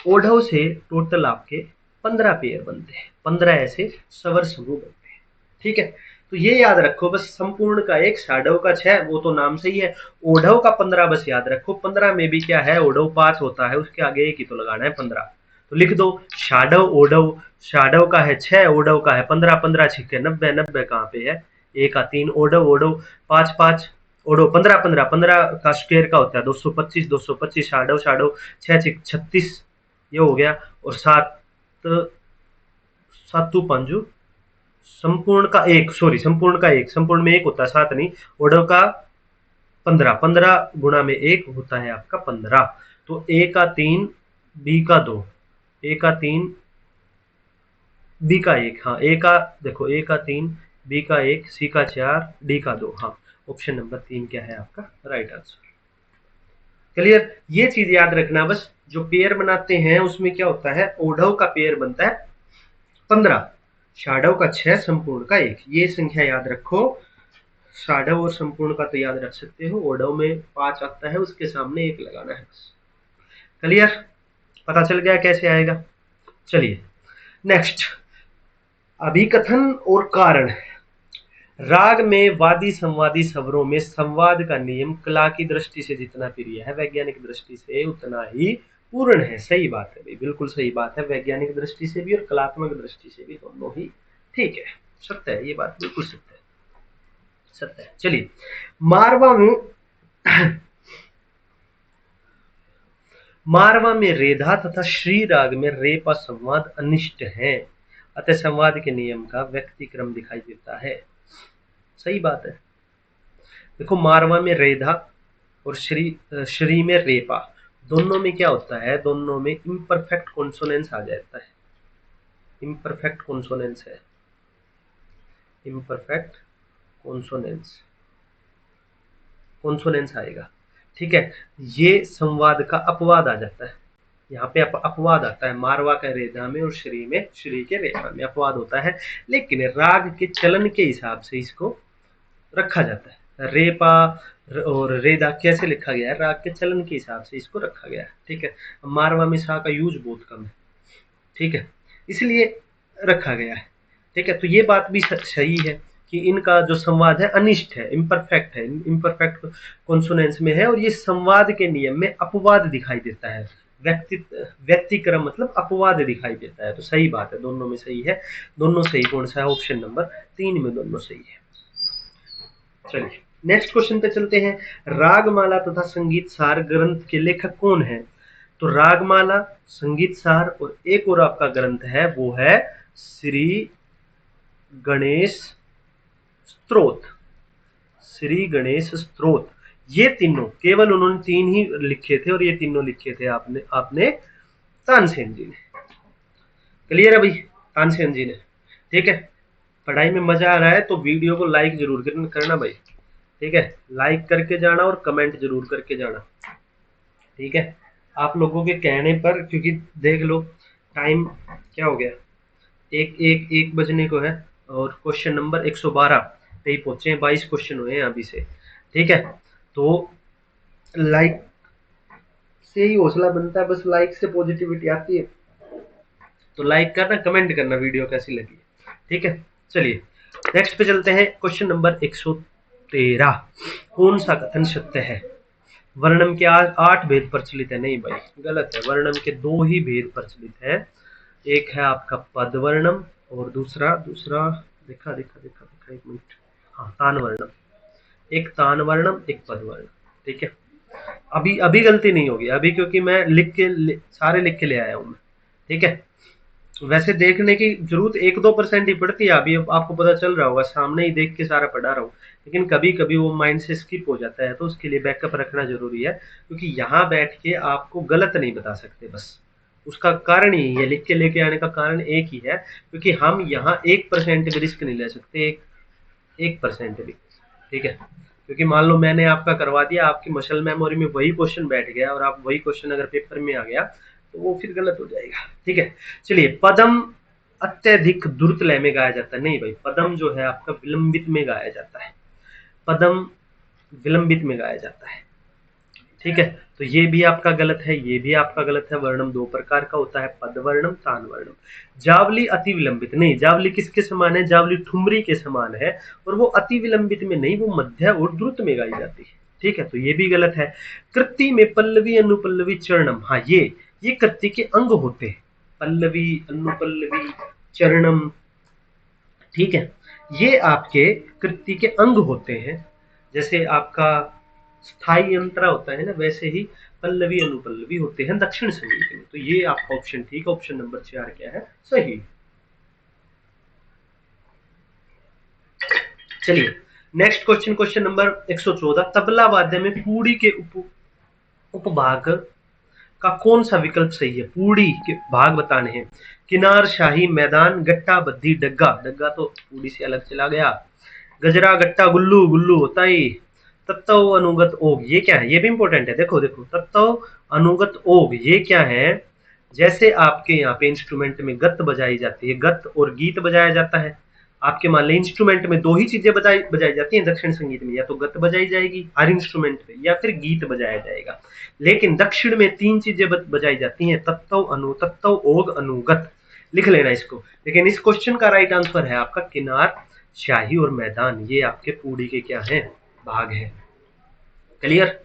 ओढ़व से टोटल आपके 15 पेयर बनते हैं, 15 ऐसे स्वर समूह बनते हैं। ठीक है, तो ये याद रखो बस, संपूर्ण का 1, शाढ़व का 6, वो तो नाम से ही है। ओढ़व का 15 बस याद रखो, 15 में भी क्या है, ओढ़व 5 होता है, उसके आगे एक ही तो लगाना है 15। तो लिख दो शाढ़व ओढ़व, शाढ़व का है 6, ओढ़व का है 15, 15 छिक्के 90, 90 कहाँ पे है, 1 का 3, ओढ़व ओढ़व 5 5, ओढ़व 15 15, 15 का स्क्वायर का होता है 225, 225 शाढ़व, शाढ़व 6 36, ये हो गया। और 7 सातू पंजू, संपूर्ण का 1, सॉरी संपूर्ण का 1, संपूर्ण में 1 होता है, 7 नहीं। ओढ़व का 15, 15 गुणा में 1 होता है आपका 15। तो ए का 3, बी का 2, ए का 3, बी का 1, हाँ ए का, देखो ए का 3, बी का 1, सी का 4, डी का 2, हाँ ऑप्शन नंबर 3 क्या है आपका राइट आंसर। क्लियर, ये चीज याद रखना बस, जो पेयर बनाते हैं उसमें क्या होता है, ओढ़व का पेयर बनता है 15, शाढ़व का 6, संपूर्ण का 1, ये संख्या याद रखो। शाढ़व और संपूर्ण का तो याद रख सकते हो, ओढ़व में 5 आता है, उसके सामने 1 लगाना है बस। क्लियर, पता चल गया कैसे आएगा। चलिए नेक्स्ट, अभिकथन और कारण। राग में वादी संवादी स्वरों में संवाद का नियम कला की दृष्टि से जितना प्रिय है, वैज्ञानिक दृष्टि से उतना ही पूर्ण है। सही बात है भाई, बिल्कुल सही बात है, वैज्ञानिक दृष्टि से भी और कलात्मक दृष्टि से भी, दोनों ही ठीक है, सत्य है, ये बात बिल्कुल सत्य है, सत्य है। चलिए मारवा में मारवा में रेधा तथा श्री राग में रे का संवाद अनिष्ट है, अतः संवाद के नियम का व्यक्तिक्रम दिखाई देता है। सही बात है। देखो मारवा में रेधा और श्री में रेपा, दोनों में क्या होता है, दोनों में इम्परफेक्ट कॉन्सोनेंस आ जाता है, इम्परफेक्ट कॉन्सोनेंस है, इम्परफेक्ट कॉन्सोनेंस, कॉन्सोनेंस आएगा। ठीक है, ये संवाद का अपवाद आ जाता है, यहाँ पे अपवाद आता है, मारवा का रेधा में और श्री में, श्री के रेपा में अपवाद होता है, लेकिन राग के चलन के हिसाब से इसको रखा जाता है। रेपा और रेदा कैसे लिखा गया है, राग के चलन के हिसाब से इसको रखा गया है। ठीक है, मारवा में सा का यूज बहुत कम है, ठीक है, इसलिए रखा गया है। ठीक है, तो ये बात भी सही है कि इनका जो संवाद है अनिष्ट है, इम्परफेक्ट है, इम्परफेक्ट कॉन्सोनेंस में है, और ये संवाद के नियम में अपवाद दिखाई देता है, व्यक्तिक्रम मतलब अपवाद दिखाई देता है। तो सही बात है, दोनों में सही है, दोनों सही कौन सा है, ऑप्शन नंबर 3 में दोनों सही है। चलिए नेक्स्ट क्वेश्चन पे चलते हैं। रागमाला तथा संगीत सार ग्रंथ के लेखक कौन है? तो रागमाला, संगीत सार और एक और आपका ग्रंथ है, वो है श्री गणेश स्तोत्र, श्री गणेश स्तोत्र। ये तीनों केवल उन्होंने 3 ही लिखे थे, और ये तीनों लिखे थे आपने तानसेन जी ने। क्लियर है भाई, तानसेन जी ने। ठीक है, पढ़ाई में मजा आ रहा है तो वीडियो को लाइक जरूर करना भाई, ठीक है, लाइक करके जाना और कमेंट जरूर करके जाना। ठीक है, आप लोगों के कहने पर, क्योंकि देख लो टाइम क्या हो गया, एक बजने को है, और क्वेश्चन नंबर 112 पे ही पहुंचे हैं, 22 क्वेश्चन हुए हैं अभी से। ठीक है, तो लाइक से ही हौसला बनता है, बस लाइक से पॉजिटिविटी आती है। तो लाइक करना, कमेंट करना वीडियो कैसी लगी। ठीक है, चलिए नेक्स्ट पे चलते हैं। क्वेश्चन नंबर 113, कौन सा कथन सत्य है? वर्णम के 8 भेद प्रचलित है। नहीं भाई, गलत है, वर्णम के 2 ही भेद प्रचलित है। एक है आपका पद वर्णम, और दूसरा देखा एक मिनट, हाँ तान वर्णम, एक तान वर्णम, एक पद वर्णम। ठीक है, अभी गलती नहीं होगी अभी, क्योंकि मैं सारे लिख के ले आया हूं मैं। ठीक है, वैसे देखने की जरूरत 1-2% ही पड़ती है, अभी आपको पता चल रहा होगा, सामने ही देख के सारा पढ़ा रहा हूँ, लेकिन कभी कभी वो माइंड से स्किप हो जाता है, तो उसके लिए बैकअप रखना जरूरी है, क्योंकि यहाँ बैठ के आपको गलत नहीं बता सकते। बस उसका कारण ही है, लिख के लेके आने का कारण एक ही है, क्योंकि हम यहाँ 1% भी रिस्क नहीं ले सकते, 1% भी। ठीक है, क्योंकि मान लो मैंने आपका करवा दिया, आपकी मसल मेमोरी में वही क्वेश्चन बैठ गया और आप वही क्वेश्चन अगर पेपर में आ गया तो वो फिर गलत हो जाएगा। ठीक है, चलिए, पदम अत्यधिक द्रुत लय में गाया जाता है। नहीं भाई, पदम जो है आपका विलंबित में गाया जाता है, पदम विलंबित में गाया जाता है। ठीक है, तो ये भी आपका गलत है, ये भी आपका गलत है। वर्णम दो प्रकार का होता है, पद वर्णम, तान वर्णम। जावली अति विलंबित नहीं, जावली किसके समान है? जावली ठुमरी के समान है, और वो अति विलंबित में नहीं, वो मध्य और द्रुत में गाई जाती है। ठीक है, तो ये भी गलत है। कृति में पल्लवी अनुपल्लवी चरणम, हाँ ये कृति के अंग होते हैं, पल्लवी अनुपल्लवी चरणम। ठीक है, ये आपके कृति के अंग होते हैं, जैसे आपका स्थाई अंतरा होता है ना, वैसे ही पल्लवी अनुपल्लवी होते हैं दक्षिण संगीत में। तो ये आपका ऑप्शन ठीक, ऑप्शन नंबर 4 क्या है? सही। चलिए, next question, question number 114। Tabla वाद्य में पूड़ी के उपभाग का कौन सा विकल्प सही है? पूड़ी के भाग बताने हैं। किनार, शाही, मैदान, गट्टा, बद्दी, डग्गा। डग्गा तो पूड़ी से अलग चला गया। गजरा, गट्टा, गुल्लू, गुल्लू होता ही। तत्व, अनुगत, ओग, ये क्या है? ये भी इंपॉर्टेंट है, देखो देखो, तत्व, अनुगत, ओग, ये क्या है? जैसे आपके यहाँ पे इंस्ट्रूमेंट में गत बजाई जाती है, गत और गीत बजाया जाता है। आपके मान लें इंस्ट्रूमेंट में दो ही चीजें बजाई बजाई जाती हैं दक्षिण संगीत में, या तो गत बजाई जाएगी हर इंस्ट्रूमेंट पे, या फिर गीत बजाया जाएगा। लेकिन दक्षिण में 3 चीजें बजाई जाती हैं, तत्व, अनु, तत्व, ओग, अनुगत। लिख लेना इसको। लेकिन इस क्वेश्चन का राइट आंसर है आपका किनार, शाही और मैदान। ये आपके पूड़ी के क्या है? भाग है। क्लियर?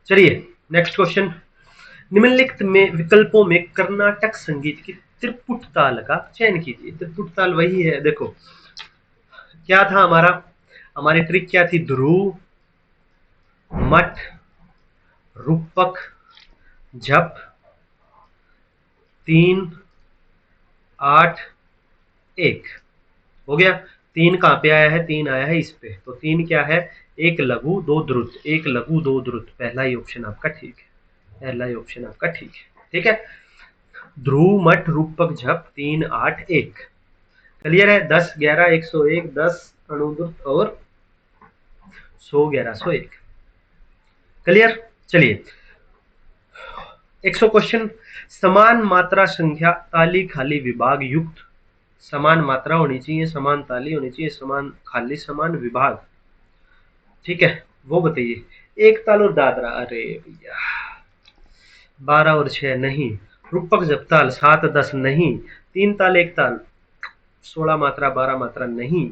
चलिए, नेक्स्ट क्वेश्चन। निम्नलिखित में विकल्पों में कर्नाटक संगीत की त्रिपुट ताल का चयन कीजिए। त्रिपुट ताल वही है, देखो क्या था हमारा, हमारी ट्रिक क्या थी? ध्रुव, मठ, रूपक, झप, 3, 8, 1। हो गया। 3 कहाँ पे आया है? 3 आया है इस पे, तो 3 क्या है? 1 लघु 2 द्रुत, 1 लघु 2 द्रुत। पहला ही ऑप्शन आपका ठीक है, पहला ही ऑप्शन आपका ठीक है। ठीक है, ध्रुव, मठ, रूपक, झप, 3, 8, 1। क्लियर है? 10, 11, 101, 10 अनुद्रुत और 100, 1101। क्लियर? चलिए, 100 क्वेश्चन। समान मात्रा संख्या ताली खाली विभाग युक्त, समान मात्रा होनी चाहिए, समान ताली होनी चाहिए, समान खाली, समान विभाग। ठीक है, वो बताइए। एक ताल और दादरा, अरे भैया 12 और 6 नहीं। रूपक जपताल 7, 10 नहीं। 3 ताल 1 ताल 16 मात्रा 12 मात्रा नहीं।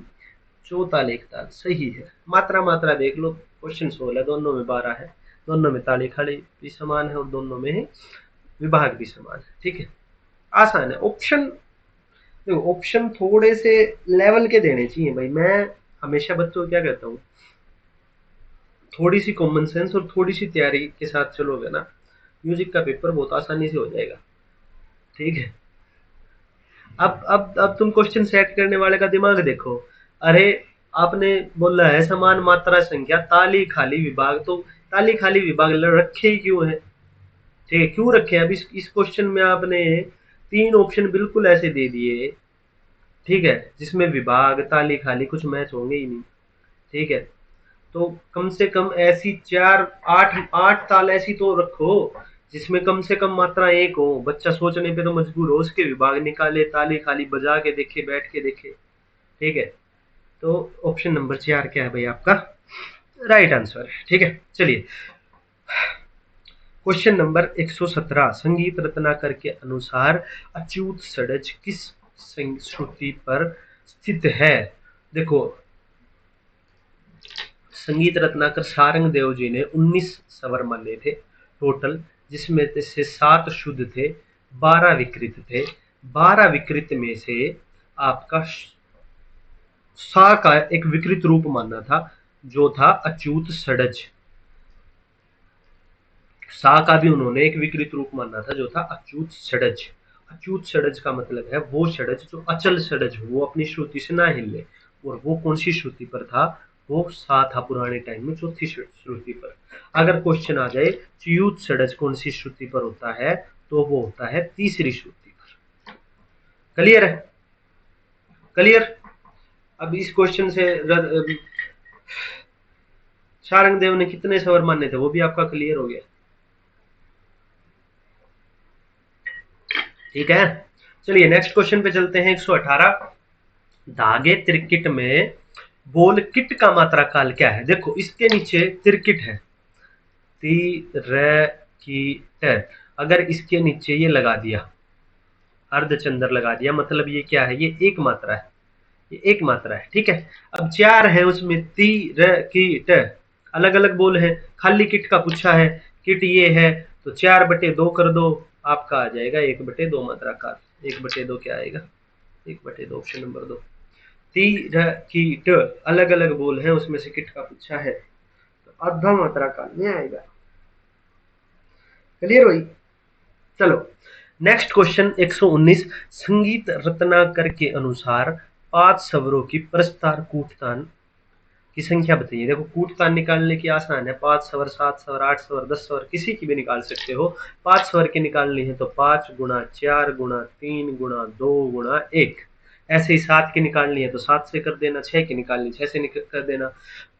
चौताल 1 ताल सही है। मात्रा मात्रा देख लो, क्वेश्चन 16 दोनों में 12 है, दोनों में ताली खाली भी समान है और दोनों में विभाग भी समान है। ठीक है, आसान है। ऑप्शन देखो, ऑप्शन थोड़े से लेवल के देने चाहिए भाई। मैं हमेशा बच्चों को क्या कहता हूँ, थोड़ी सी कॉमन सेंस और थोड़ी सी तैयारी के साथ चलोगे ना, म्यूजिक का पेपर बहुत आसानी से हो जाएगा। ठीक है, अब तुम क्वेश्चन सेट करने वाले का दिमाग देखो। अरे आपने बोला है समान मात्रा संख्या ताली खाली विभाग, तो ताली खाली विभाग रखे ही क्यों है? ठीक है, क्यों रखे? अब इस क्वेश्चन में आपने 3 ऑप्शन बिल्कुल ऐसे दे दिए, ठीक है, जिसमें विभाग ताली खाली कुछ मैच होंगे ही नहीं। ठीक है, तो कम से कम ऐसी 4, 8 ताल ऐसी तो रखो जिसमें कम से कम मात्रा 1 हो। बच्चा सोचने पे तो मजबूर हो, उसके विभाग निकाले, ताली खाली बजा के देखे, बैठ के देखे। ठीक है, तो ऑप्शन नंबर 4 क्या है भाई? आपका राइट आंसर है। ठीक है, चलिए, क्वेश्चन नंबर 117। संगीत रत्नाकर के अनुसार अच्युत षड्ज किस श्रुति पर स्थित है? देखो, संगीत रत्नाकर सारंग देव जी ने 19 स्वर माने थे टोटल, जिसमें से 7 शुद्ध थे, 12 विकृत थे। 12 विकृत में से आपका सा का एक विकृत रूप माना था, जो था अच्युत षड्ज। सा का भी उन्होंने एक विकृत रूप माना था, जो था अच्युत षड्ज। अच्युत षडज का मतलब है वो षडज जो अचल षडज हो, वो अपनी श्रुति से ना हिले। और वो कौन सी श्रुति पर था? वो सा था पुराने टाइम में चौथी श्रुति पर। अगर क्वेश्चन आ जाए च्युत षडज कौन सी श्रुति पर होता है, तो वो होता है तीसरी श्रुति पर। क्लियर है? क्लियर? अब इस क्वेश्चन से शारंगदेव ने कितने स्वर माने थे वो भी आपका क्लियर हो गया। ठीक है, चलिए नेक्स्ट क्वेश्चन पे चलते हैं। 118, धागे त्रिकिट में बोल किट का मात्रा काल क्या है? देखो इसके नीचे त्रिकिट है, तिरकिट, अगर इसके नीचे ये लगा दिया, अर्धचंद्र लगा दिया, मतलब ये क्या है? ये एक मात्रा है, ये एक मात्रा है। ठीक है, अब चार है उसमें, तिरकिट, अलग अलग बोल है, खाली किट का पूछा है, किट ये है, तो 4/2 कर दो, आपका आ जाएगा 1/2 मात्रा काल। 1/2 क्या आएगा? 1/2 ऑप्शन नंबर 2। तिरकिट, अलग अलग बोल है, उसमें से किट का पूछा है, तो आधा मात्रा काल में आएगा। क्लियर हुई? चलो नेक्स्ट क्वेश्चन 119, संगीत रत्नाकर के अनुसार 5 स्वरों की प्रस्तार कूटतान की संख्या बताइए। देखो कूटतान निकालने की आसान है, 5 स्वर, 7 स्वर, 8 स्वर, 10 स्वर, किसी की भी निकाल सकते हो। 5 स्वर की निकालनी है तो 5 गुणा 4 गुणा 3 गुणा 2 गुणा 1। ऐसे ही 7 की निकालनी है तो 7 से कर देना, 6 की निकालनी 6 से कर देना।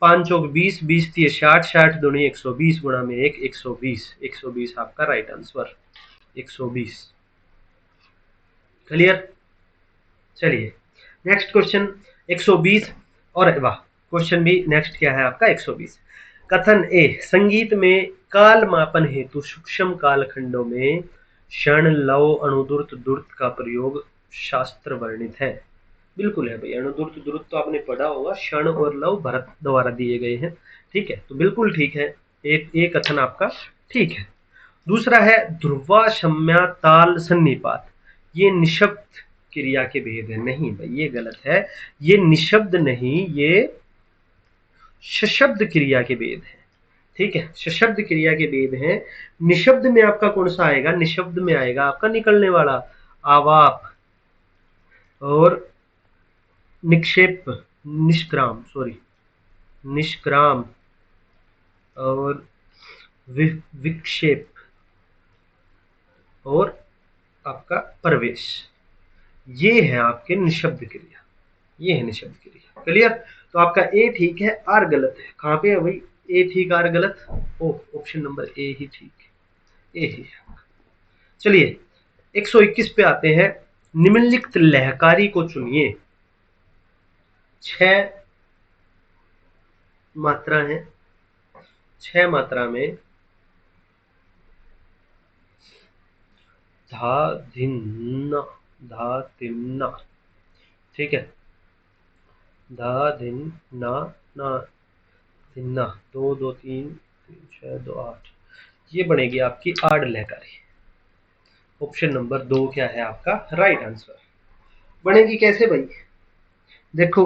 5 चौक 20, 20 3 60, 60 दूनी 120 गुणा में 1, 120। 120 आपका राइट आंसर, 120। क्लियर? चलिए नेक्स्ट क्वेश्चन 120, और वाह क्वेश्चन भी नेक्स्ट क्या है आपका 120। कथन ए, संगीत में काल मापन हेतु सूक्ष्म कालखंडों में क्षण, लव, अनुद्रुत, द्रुत का प्रयोग शास्त्र वर्णित है। बिल्कुल है भाई, अनुद्रुत द्रुत तो आपने पढ़ा होगा, क्षण और लव भरत द्वारा दिए गए हैं। ठीक है, तो बिल्कुल ठीक है, एक कथन आपका ठीक है। दूसरा है ध्रुवा शम्या ताल सन्निपात, ये निशब्द क्रिया के भेद है। नहीं भाई ये गलत है, ये निशब्द नहीं, ये सशब्द क्रिया के भेद है। ठीक है, सशब्द क्रिया के भेद है। निशब्द में आपका कौन सा आएगा? निशब्द में आएगा आपका निकलने वाला आवाप और निक्षेप, निष्क्राम, सॉरी निष्क्राम और विक्षेप और आपका प्रवेश, ये है आपके निशब्द क्रिया, ये है निशब्द क्रिया। क्लियर? तो आपका ए ठीक है, आर गलत है। कहां पे है भाई? ए ठीक आर गलत, ओ ऑप्शन नंबर ए ही ठीक, ए ही है। चलिए 121 पे आते हैं। निम्नलिखित लहकारी को चुनिए। 6 मात्रा है, 6 मात्रा में धा धिन्ना, धा तिन्ना, ठीक है, धा धिन ना ना धिन्ना, 2 2 3 3 6 2 8, ये बनेगी आपकी आड़ लहकारी। ऑप्शन नंबर 2 क्या है आपका राइट आंसर। बनेगी कैसे भाई? देखो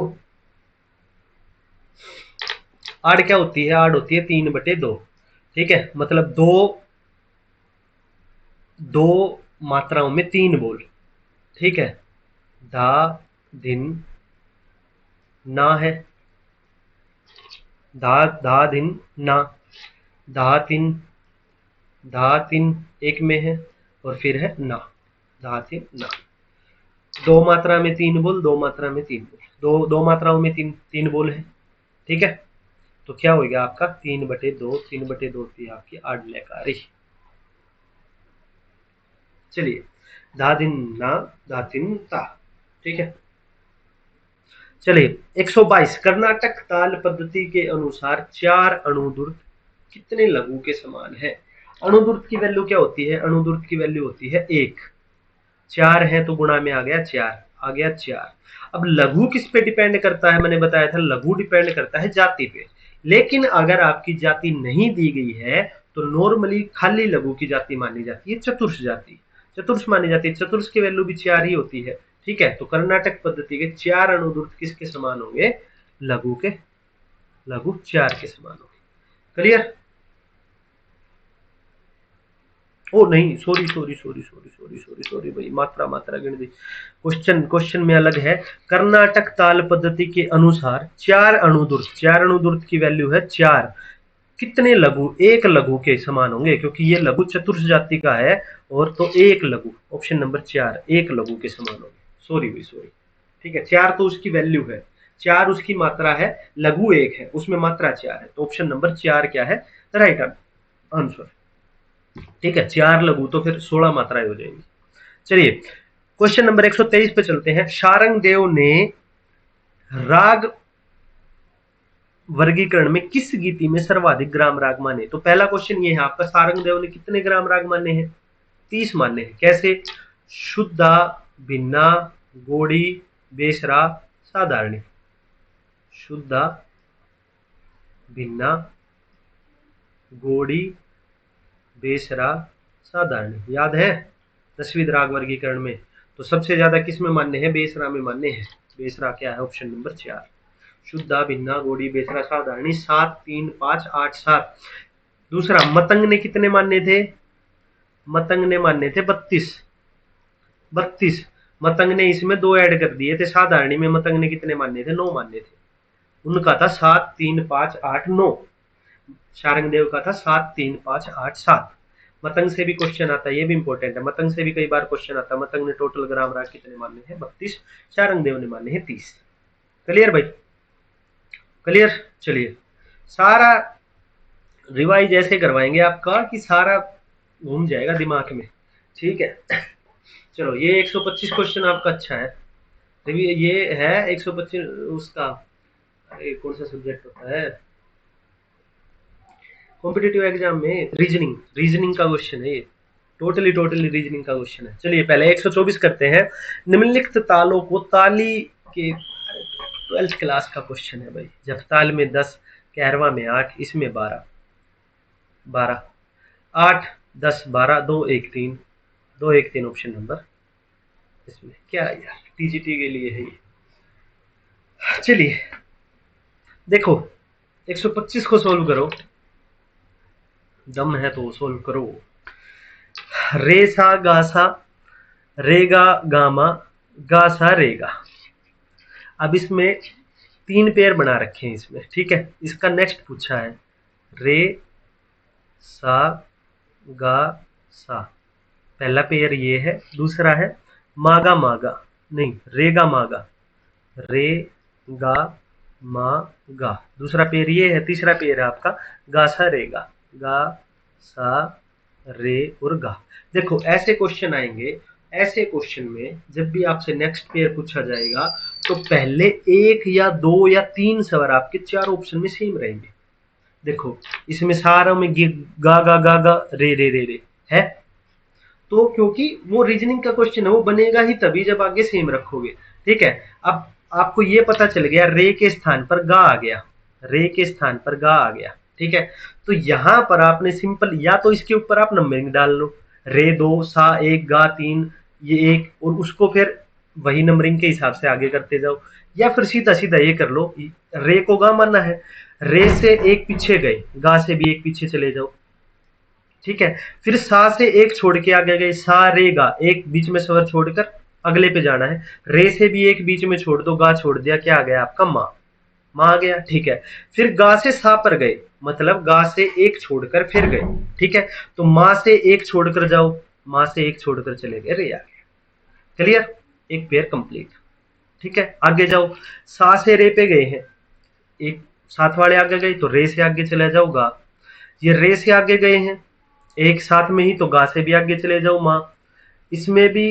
आड़ क्या होती है? आड़ होती है 3/2। ठीक है, मतलब दो मात्राओं में 3 बोल। ठीक है, धा धिन ना है, धा धा धिन ना, धा तिन एक में है, और फिर है ना, धा तिन ना। 2 मात्रा में 3 बोल, 2 मात्रा में 3 बोल, दो मात्राओं में 3 बोल है। ठीक है, तो क्या हो गया आपका 3/2, 3/2 थी आपकी आड़ लहकारी। चलिए धा दिन ना, धा तिन ता। ठीक है, चलिए 122, कर्नाटक ताल पद्धति के अनुसार 4 अनुद्रुत कितने लघु के समान है? अनुद्रुत की वैल्यू क्या होती है? अनुद्रुत की वैल्यू होती है 1। 4 है तो गुणा में आ गया 4, आ गया 4। अब लघु किस पे डिपेंड करता है? मैंने बताया था लघु डिपेंड करता है जाति पे। लेकिन अगर आपकी जाति नहीं दी गई है तो नॉर्मली खाली लघु की जाति मानी जाती है चतुर्थ जाति, चतुर्थ मानी जाती है। चतुर्थ की वैल्यू भी 4 ही होती है। ठीक है, तो कर्नाटक पद्धति के 4 अनुद्रुत किसके समान होंगे? लघु के, लघु 4 के समान होंगे। क्लियर? ओ नहीं, sorry sorry sorry sorry sorry sorry sorry भाई, मात्रा मात्रा गिन दी। क्वेश्चन क्वेश्चन में अलग है। कर्नाटक ताल पद्धति के अनुसार चार अणुदूर्त की वैल्यू है 4। कितने लघु एक लघु के समान होंगे, क्योंकि ये लघु चतुर्थ जाति का है। और तो एक लघु, ऑप्शन नंबर 4 एक लघु के समान होंगे। सॉरी भाई सॉरी। ठीक है, 4 तो उसकी वैल्यू है, 4 उसकी मात्रा है, लघु एक है उसमें मात्रा 4 है, तो ऑप्शन नंबर 4 क्या है, राइट आंसर। ठीक है, 4 लघु तो फिर 16 मात्राएं हो जाएंगी। चलिए क्वेश्चन नंबर 123 पे चलते हैं। शारंग देव ने राग वर्गीकरण में किस गीति में सर्वाधिक ग्राम राग माने? तो पहला क्वेश्चन ये है आपका, सारंग देव ने कितने ग्राम राग माने हैं? 30 माने हैं। कैसे? शुद्धा, भिन्ना, गोड़ी, बेसरा, साधारणी। शुद्धा, भिन्ना, गोड़ी, बेसरा, साधारणी। याद है 10वीं राग वर्गीकरण में? तो सबसे ज्यादा किस में मान्य है? बेसरा में मान्य है। बेसरा क्या है? Option number 4। शुद्धा, भिन्ना, गोड़ी, बेसरा, साधारणी। 7 3 5 8 7। दूसरा, मतंग ने कितने मान्य थे? मतंग ने मान्य थे 32। 32 मतंग ने इसमें 2 ऐड कर दिए थे। साधारणी में मतंग ने कितने मान्य थे? 9 मान्य थे। उनका था 7 3 5 8 9। शारंग देव का था 7 3 5 8 7। मतंग से भी क्वेश्चन आता है, ये भी इंपॉर्टेंट है। मतंग से भी कई बार क्वेश्चन आता है। मतंग ने टोटल ग्राम राग कितने मान्य हैं? 32। शारंग देव ने मान्य है 30। क्लियर भाई? क्लियर। चलिए सारा रिवाइज ऐसे करवाएंगे आपका कि सारा घूम जाएगा दिमाग में। ठीक है, चलो ये 125 क्वेश्चन आपका अच्छा है। ये है 125 उसका, कौन सा सब्जेक्ट होता है कॉम्पिटिटिव एग्जाम में? रीजनिंग। रीजनिंग का क्वेश्चन है ये, टोटली रीजनिंग का क्वेश्चन है। चलिए पहले 124 करते हैं। निम्नलिखित तालों को ताली के 12th क्लास का क्वेश्चन है भाई। जब ताल में 10, कहरवा में 8, इसमें 12 12 8 10 12 2 1 3 2 1 3 ऑप्शन नंबर इसमें क्या है यार, टीजीटी के लिए है ये। चलिए देखो 125 को सोल्व करो, दम है तो सोल्व करो। रे सा गा सा, रेगा गामा, गा सा रेगा। अब इसमें 3 पेयर बना रखे हैं इसमें। ठीक है, इसका नेक्स्ट पूछा है रे सा गा सा, पहला पेयर ये है। दूसरा है मागा मागा, नहीं रेगा मागा, रे गा मा गा। दूसरा पेयर ये है। तीसरा पेयर है आपका गा सा रेगा, गा सा रे और गा। देखो ऐसे क्वेश्चन आएंगे, ऐसे क्वेश्चन में जब भी आपसे नेक्स्ट पेयर पूछा जाएगा तो पहले 1 या 2 या 3 स्वर आपके 4 ऑप्शन में सेम रहेंगे। देखो इसमें सारों में गा गा गा गा रे रे रे रे है, तो क्योंकि वो रीजनिंग का क्वेश्चन है, वो बनेगा ही तभी जब आगे सेम रखोगे। ठीक है, अब आपको ये पता चल गया रे के स्थान पर गा आ गया, रे के स्थान पर गा आ गया। ठीक है, तो यहां पर आपने सिंपल या तो इसके ऊपर आप नंबरिंग डाल लो, रे 2 सा 1 गा 3 ये 1, और उसको फिर वही नंबरिंग के हिसाब से आगे करते जाओ, या फिर सीधा सीधा ये कर लो, रे को गा मानना है, रे से एक पीछे गए, गा से भी एक पीछे चले जाओ। ठीक है, फिर सा से एक छोड़ के आगे गए, सा रे गा, एक बीच में स्वर छोड़कर अगले पे जाना है। रे से भी एक बीच में छोड़ दो, गा छोड़ दिया, क्या आ गया आपका माँ, माँ आ गया। ठीक है, फिर गा से सा पर गए, मतलब गा से एक छोड़कर फिर गए। ठीक है, तो माँ से एक छोड़कर जाओ, माँ से एक छोड़कर चले गए, रे आ गया। क्लियर, एक पेयर कंप्लीट। ठीक है, आगे जाओ, सा से रे पे गए हैं, एक साथ वाले आगे गए तो रे से आगे चले जाओ गा, ये रे से आगे गए हैं एक साथ में ही तो गा से भी आगे चले जाओ माँ। इसमें भी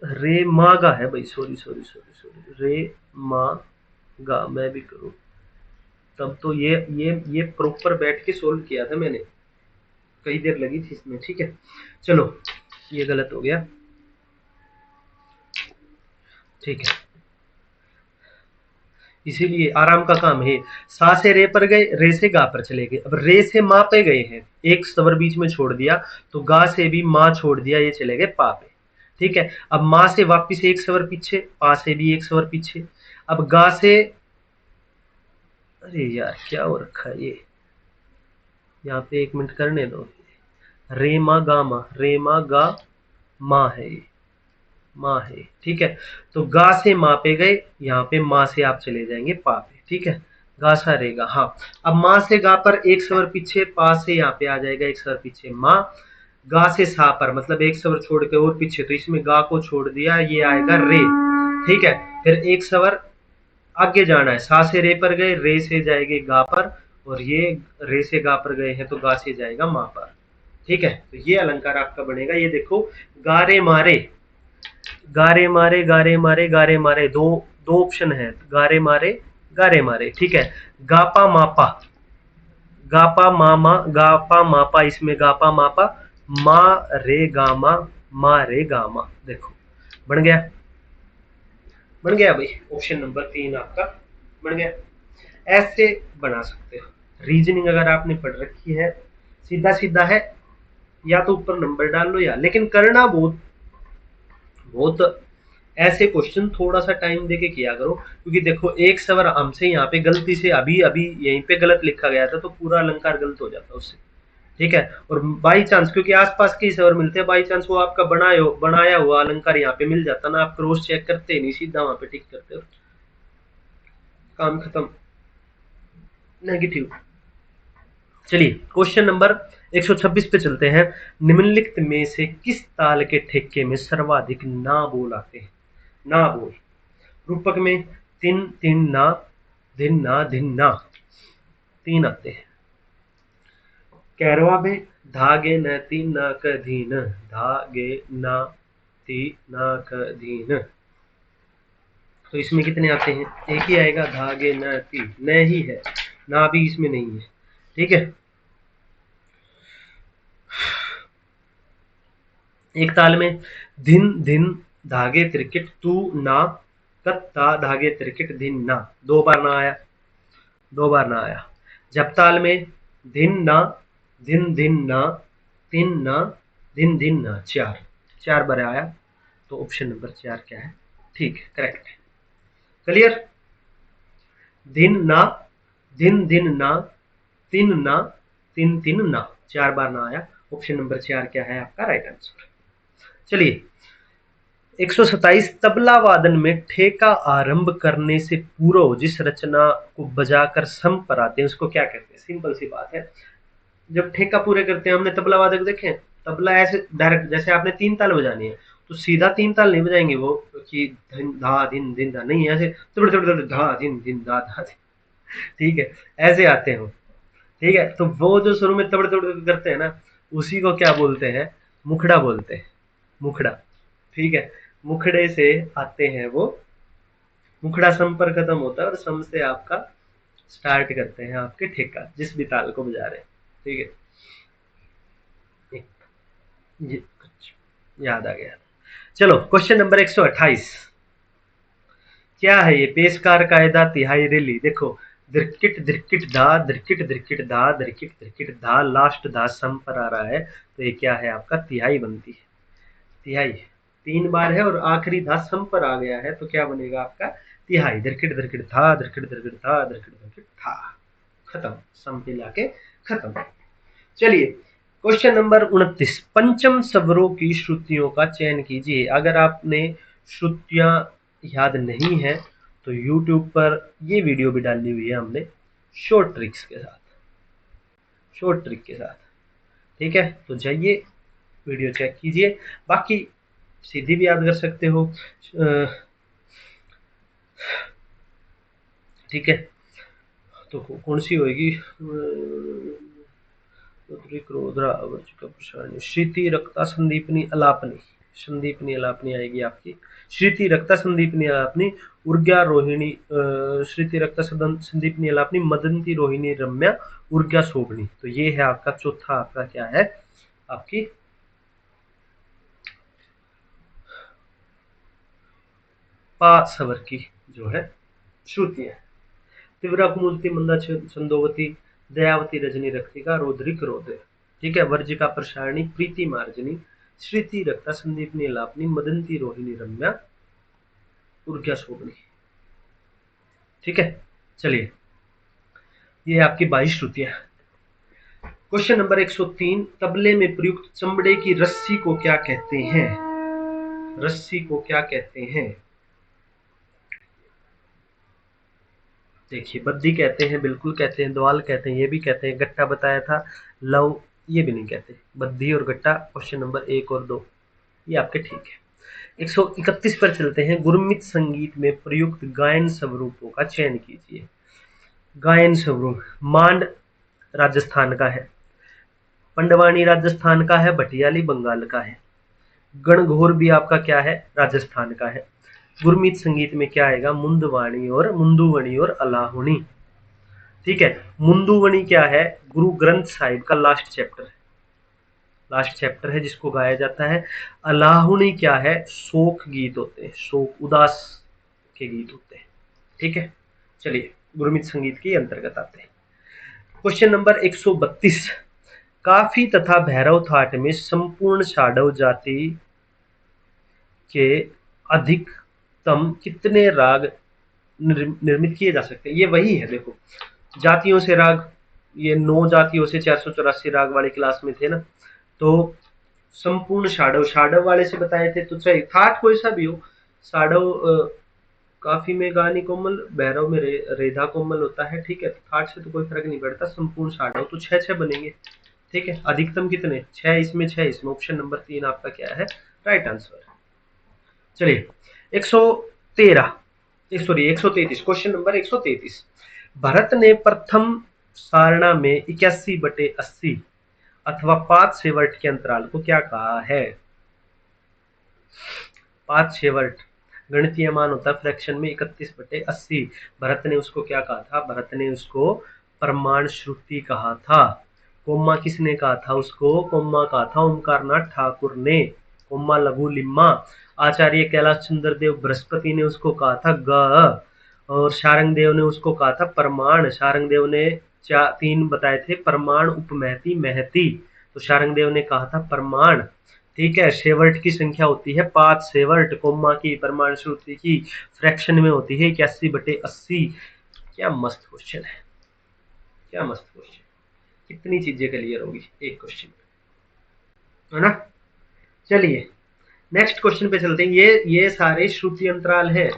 रे मा गा है भाई, सॉरी सॉरी सॉरी सॉरी, रे मा गा मैं भी करूं, तब तो ये प्रॉपर बैठ के सोल्व किया था मैंने, कई देर लगी थी इसमें। ठीक है, चलो ये गलत हो गया। ठीक है, इसीलिए आराम का काम है। सा से रे पर गए, रे से गा पर चले गए। अब रे से माँ पे गए हैं, एक स्वर बीच में छोड़ दिया, तो गा से भी माँ छोड़ दिया, ये चले गए पा पे। ठीक है, अब माँ से वापिस एक स्वर पीछे, पा से भी एक स्वर पीछे। अब गा से, अरे यार क्या हो रखा है यहाँ पे 1 मिनट करने दो। रे मा गा मा, रे मा गा मा है, ये माँ है, ठीक है। तो गा से माँ पे गए, यहाँ पे माँ से आप चले जाएंगे पा पे, ठीक है। गा सा रहेगा। हाँ, अब माँ से गा पर एक स्वर पीछे, पा से यहाँ पे आ जाएगा एक स्वर पीछे माँ। गा से सा पर मतलब एक स्वर छोड़ के और पीछे, तो इसमें गा को छोड़ दिया, ये आएगा रे, ठीक है। फिर एक स्वर आगे जाना है, सा से रे पर गए, रे से जाएंगे गा पर, और ये रे से गा पर गए हैं तो गा से जाएगा माँ पर, ठीक है। तो ये अलंकार आपका बनेगा। ये देखो, गारे मारे, गारे मारे, गारे मारे, गारे मारे, दो दो ऑप्शन है, गारे मारे, गारे मारे, ठीक है। गापा मापा, गापा मामा, गापा मापा, इसमें गापा मापा, मा रे गामा, मा रे गामा, देखो बन गया, बन गया भाई। ऑप्शन नंबर 3 आपका बन गया। ऐसे बना सकते हो। रीजनिंग अगर आपने पढ़ रखी है, सीधा सीधा है, या तो ऊपर नंबर डाल लो, या लेकिन करना बहुत बहुत ऐसे क्वेश्चन थोड़ा सा टाइम देके किया करो, क्योंकि देखो एक स्वर हमसे यहाँ पे गलती से अभी अभी यहीं पे गलत लिखा गया था, तो पूरा अलंकार गलत हो जाता उससे, ठीक है। और बाई चांस, क्योंकि आसपास के स्वर मिलते हैं, बाई चांस वो आपका बनाया हुआ अलंकार यहाँ पे मिल जाता ना, आप क्रॉस चेक करते नहीं, सीधा वहां पे टिक करते हो, काम खत्म, नेगेटिव। चलिए क्वेश्चन नंबर 126 पे चलते हैं। निम्नलिखित में से किस ताल के ठेके में सर्वाधिक ना बोल आते हैं? ना बोल रूपक में तिन तिन ना, धिन ना, धिन ना, 3 आते हैं। कैरवा में धागे न तीन न क धीन, धागे न ती न क धीन, तो इसमें कितने आते हैं? एक ही आएगा, धागे न ती, न ही है, ना भी इसमें नहीं है, ठीक है। एक ताल में धिन धिन धागे त्रिकिट तू ना, कत्ता धागे त्रिकिट धिन ना, 2 बार ना आया, 2 बार ना आया। जब ताल में धिन ना, धिन धिन ना, तिन ना, धिन धिन ना, 4 बार आया, तो ऑप्शन नंबर 4 क्या है? ठीक है, करेक्ट है। क्लियर? धिन ना, धिन धिन ना, तिन ना, तिन तिन ना, 4 बार ना आया, ऑप्शन नंबर 4 क्या है आपका राइट आंसर। चलिए 127, तबला वादन में ठेका आरंभ करने से पूर्व जिस रचना को बजाकर सम पर आते हैं उसको क्या कहते हैं? सिंपल सी बात है, जब ठेका पूरे करते हैं, हमने तबला वादक देखे, तबला ऐसे डायरेक्ट, जैसे आपने 3 ताल बजानी है तो सीधा 3 ताल नहीं बजाएंगे वो, कि धन धा दिन दिन धा, नहीं, ऐसे तबड़ तबड़ धा दिन दिन धा धा, ठीक है, ऐसे आते हैं वो, ठीक है। तो वो जो शुरू में तबड़ तबड़ करते हैं ना, उसी को क्या बोलते हैं? मुखड़ा बोलते हैं, मुखड़ा, ठीक है। मुखड़े से आते हैं वो, मुखड़ा सम पर खत्म होता है और सम से आपका स्टार्ट करते हैं आपके ठेका, जिस भी ताल को बजा रहे हैं, ठीक है। ये याद आ गया। चलो क्वेश्चन नंबर 128, क्या है ये? पेशकार कायदा तिहाई रेली, देखो द्रिकिट द्रिकिट धा, द्रिकिट द्रिकिट धा, द्रिकिट द्रिकिट धा, लास्ट धा सम पर आ रहा है, तो ये क्या है आपका? तिहाई बनती है, तिहाई 3 बार है और आखिरी धा सम पर आ गया है, तो क्या बनेगा आपका? तिहाई। द्रिकिट द्रिकिट था, द्रिकिट द्रिकिट था, द्रिकिट द्रिकिट था, खत्म, सम पे लाके खत्म। चलिए क्वेश्चन नंबर 29, पंचम स्वरों की श्रुतियों का चयन कीजिए। अगर आपने श्रुतियां याद नहीं है तो YouTube पर ये वीडियो भी डाली हुई है हमने, शॉर्ट ट्रिक्स के साथ, शॉर्ट ट्रिक के साथ, ठीक है। तो जाइए वीडियो चेक कीजिए, बाकी सीधी भी याद कर सकते हो, ठीक है। तो कौन सी होगी? श्रुति रक्ता संदीपनी अलापनी, संदीपनी अलापनी आएगी आपकी, श्रुति रक्ता संदीपनी अलापनी, उर्ग्या रोहिणी, श्रुति रक्ता संदीपनी अलापनी, मदंती रोहिणी रम्या, उर्ग्या शोभनी, तो ये है आपका चौथा, आपका क्या है? आपकी पा स्वर की जो है श्रुति है। तीव्रा कुमूलती मंदा छंदोवती, दयावती रजनी रक्तिका, रोद्रिक रोदे, ठीक है। वर्जिका प्रसारणी, प्रीति मार्जनी, श्रुति रक्ता संदीपनी लापनी, मदंती रोहिणी रम्या, उर्ग्या शोभनी, ठीक है। चलिए ये आपकी 22 श्रुतियां। क्वेश्चन नंबर 103, तबले में प्रयुक्त चमड़े की रस्सी को क्या कहते हैं? रस्सी को क्या कहते हैं? देखिए, बद्दी कहते हैं, बिल्कुल कहते हैं, द्वाल कहते हैं, ये भी कहते हैं, गट्टा बताया था, लव ये भी नहीं कहते। बद्दी और गट्टा क्वेश्चन नंबर 1 और 2 ये आपके ठीक है। 131 पर चलते हैं। गुरमित संगीत में प्रयुक्त गायन स्वरूपों का चयन कीजिए। गायन स्वरूप, मांड राजस्थान का है, पंडवानी राजस्थान का है, भटियाली बंगाल का है, गणघोर भी आपका क्या है? राजस्थान का है। गुरमीत संगीत में क्या आएगा? मुंदवाणी और मुंदुवणी और अलाहुणी। ठीक है, मुंदुवणी क्या है? गुरु ग्रंथ साहिब का लास्ट चैप्टर है, लास्ट चैप्टर है जिसको गाया जाता है। अलाहुणी क्या है? शोक गीत होते हैं, शोक उदास के गीत होते हैं। ठीक है, चलिए गुरमीत संगीत के अंतर्गत आते हैं। क्वेश्चन नंबर 132, काफी तथा भैरव थाट में संपूर्ण शाडव जाति के अधिकतम कितने राग निर्मित किए जा सकते हैं? ये वही है, देखो जातियों से राग, ये 9 जातियों से 484 राग वाली क्लास में थे ना। तो संपूर्ण शाडव, शाडव वाले से बताए थे, तो चाहे थाट कोई सा भी हो, शाडव काफी में गानी कोमल, भैरव में रेधा कोमल होता है। ठीक है, थाट से तो कोई फर्क नहीं पड़ता। संपूर्ण शाडव तो 6 बनेंगे। ठीक है, अधिकतम कितने? 6 इसमें 6 इसमें। ऑप्शन नंबर 3 आपका क्या है? Right answer. चलिए 113 सॉरी 133, क्वेश्चन नंबर 133, भरत ने प्रथम सारणा में 81/80 अथवा 5 सेवर्ट के अंतराल को क्या कहा है? 5 सेवर्ट गणितीय मान होता है फ्रैक्शन में 31/80। भरत ने उसको क्या कहा था? भरत ने उसको प्रमाण श्रुति कहा था। कोम्मा किसने कहा था उसको? कोम्मा कहा था ओमकारनाथ ठाकुर ने। कोम्मा लघु लिम्मा। आचार्य कैलाश चंद्र देव बृहस्पति ने उसको कहा था ग, और शारंग देव ने उसको कहा था प्रमाण। शारंग देव ने 3 बताए थे, प्रमाण, उपमहति, महति, तो शारंग देव ने कहा था प्रमाण। ठीक है, सेवर्ट की संख्या होती है 5 सेवर्ट, कोम्मा की, प्रमाण श्रुति की फ्रैक्शन में होती है 81/80। क्या मस्त क्वेश्चन है, क्या मस्त क्वेश्चन, कितनी चीजें क्लियर होगी एक क्वेश्चन है ना। चलिए नेक्स्ट क्वेश्चन पे चलते हैं। ये सारे श्रुति अंतराल है,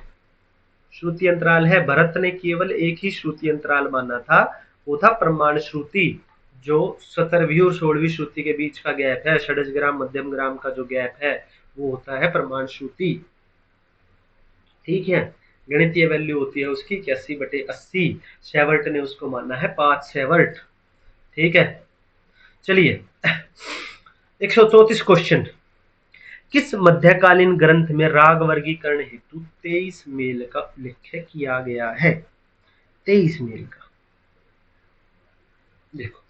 श्रुति अंतराल है। भरत ने केवल एक ही श्रुति अंतराल माना था, वो था प्रमाण श्रुति। जो 17वीं और 16वीं श्रुति के बीच का गैप है, षडज ग्राम मध्यम ग्राम का जो गैप है, वो होता है प्रमाण श्रुति। ठीक है, गणितीय वैल्यू होती है उसकी 81/80। सेवर्ट ने उसको माना है 5 सेवर्ट। ठीक है, चलिए 134 क्वेश्चन, किस मध्यकालीन ग्रंथ में राग वर्गीकरण हेतु 23 मेल का उल्लेख किया गया है? 23 मेल का, देखो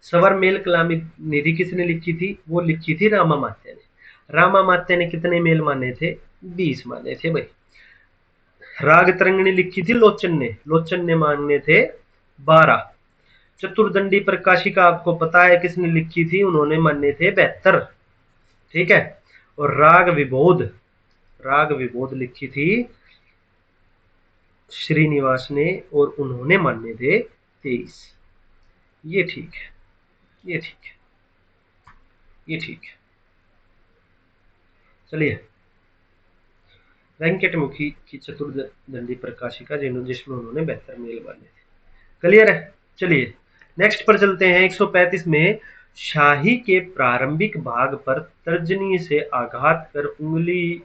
सवर मेल कलामी निधि किसने लिखी थी? वो लिखी थी रामामात्य ने। रामामात्य ने कितने मेल माने थे? 20 माने थे भाई। राग तरंगिणी लिखी थी लोचन ने, लोचन ने माने थे 12। चतुर्दंडी प्रकाशिका आपको पता है किसने लिखी थी? उन्होंने माने थे 72। ठीक है, और राग विबोध, राग विबोध लिखी थी श्रीनिवास ने, और उन्होंने माने थे 23। ये ठीक है, ये ठीक है, ये ठीक है। चलिए वेंकटमुखी की चतुर्दंडी प्रकाशिका जिसमें उन्होंने 72 मेल माने थे। क्लियर है? चलिए नेक्स्ट पर चलते हैं। 135 में शाही के प्रारंभिक भाग पर तर्जनी से आघात कर उंगली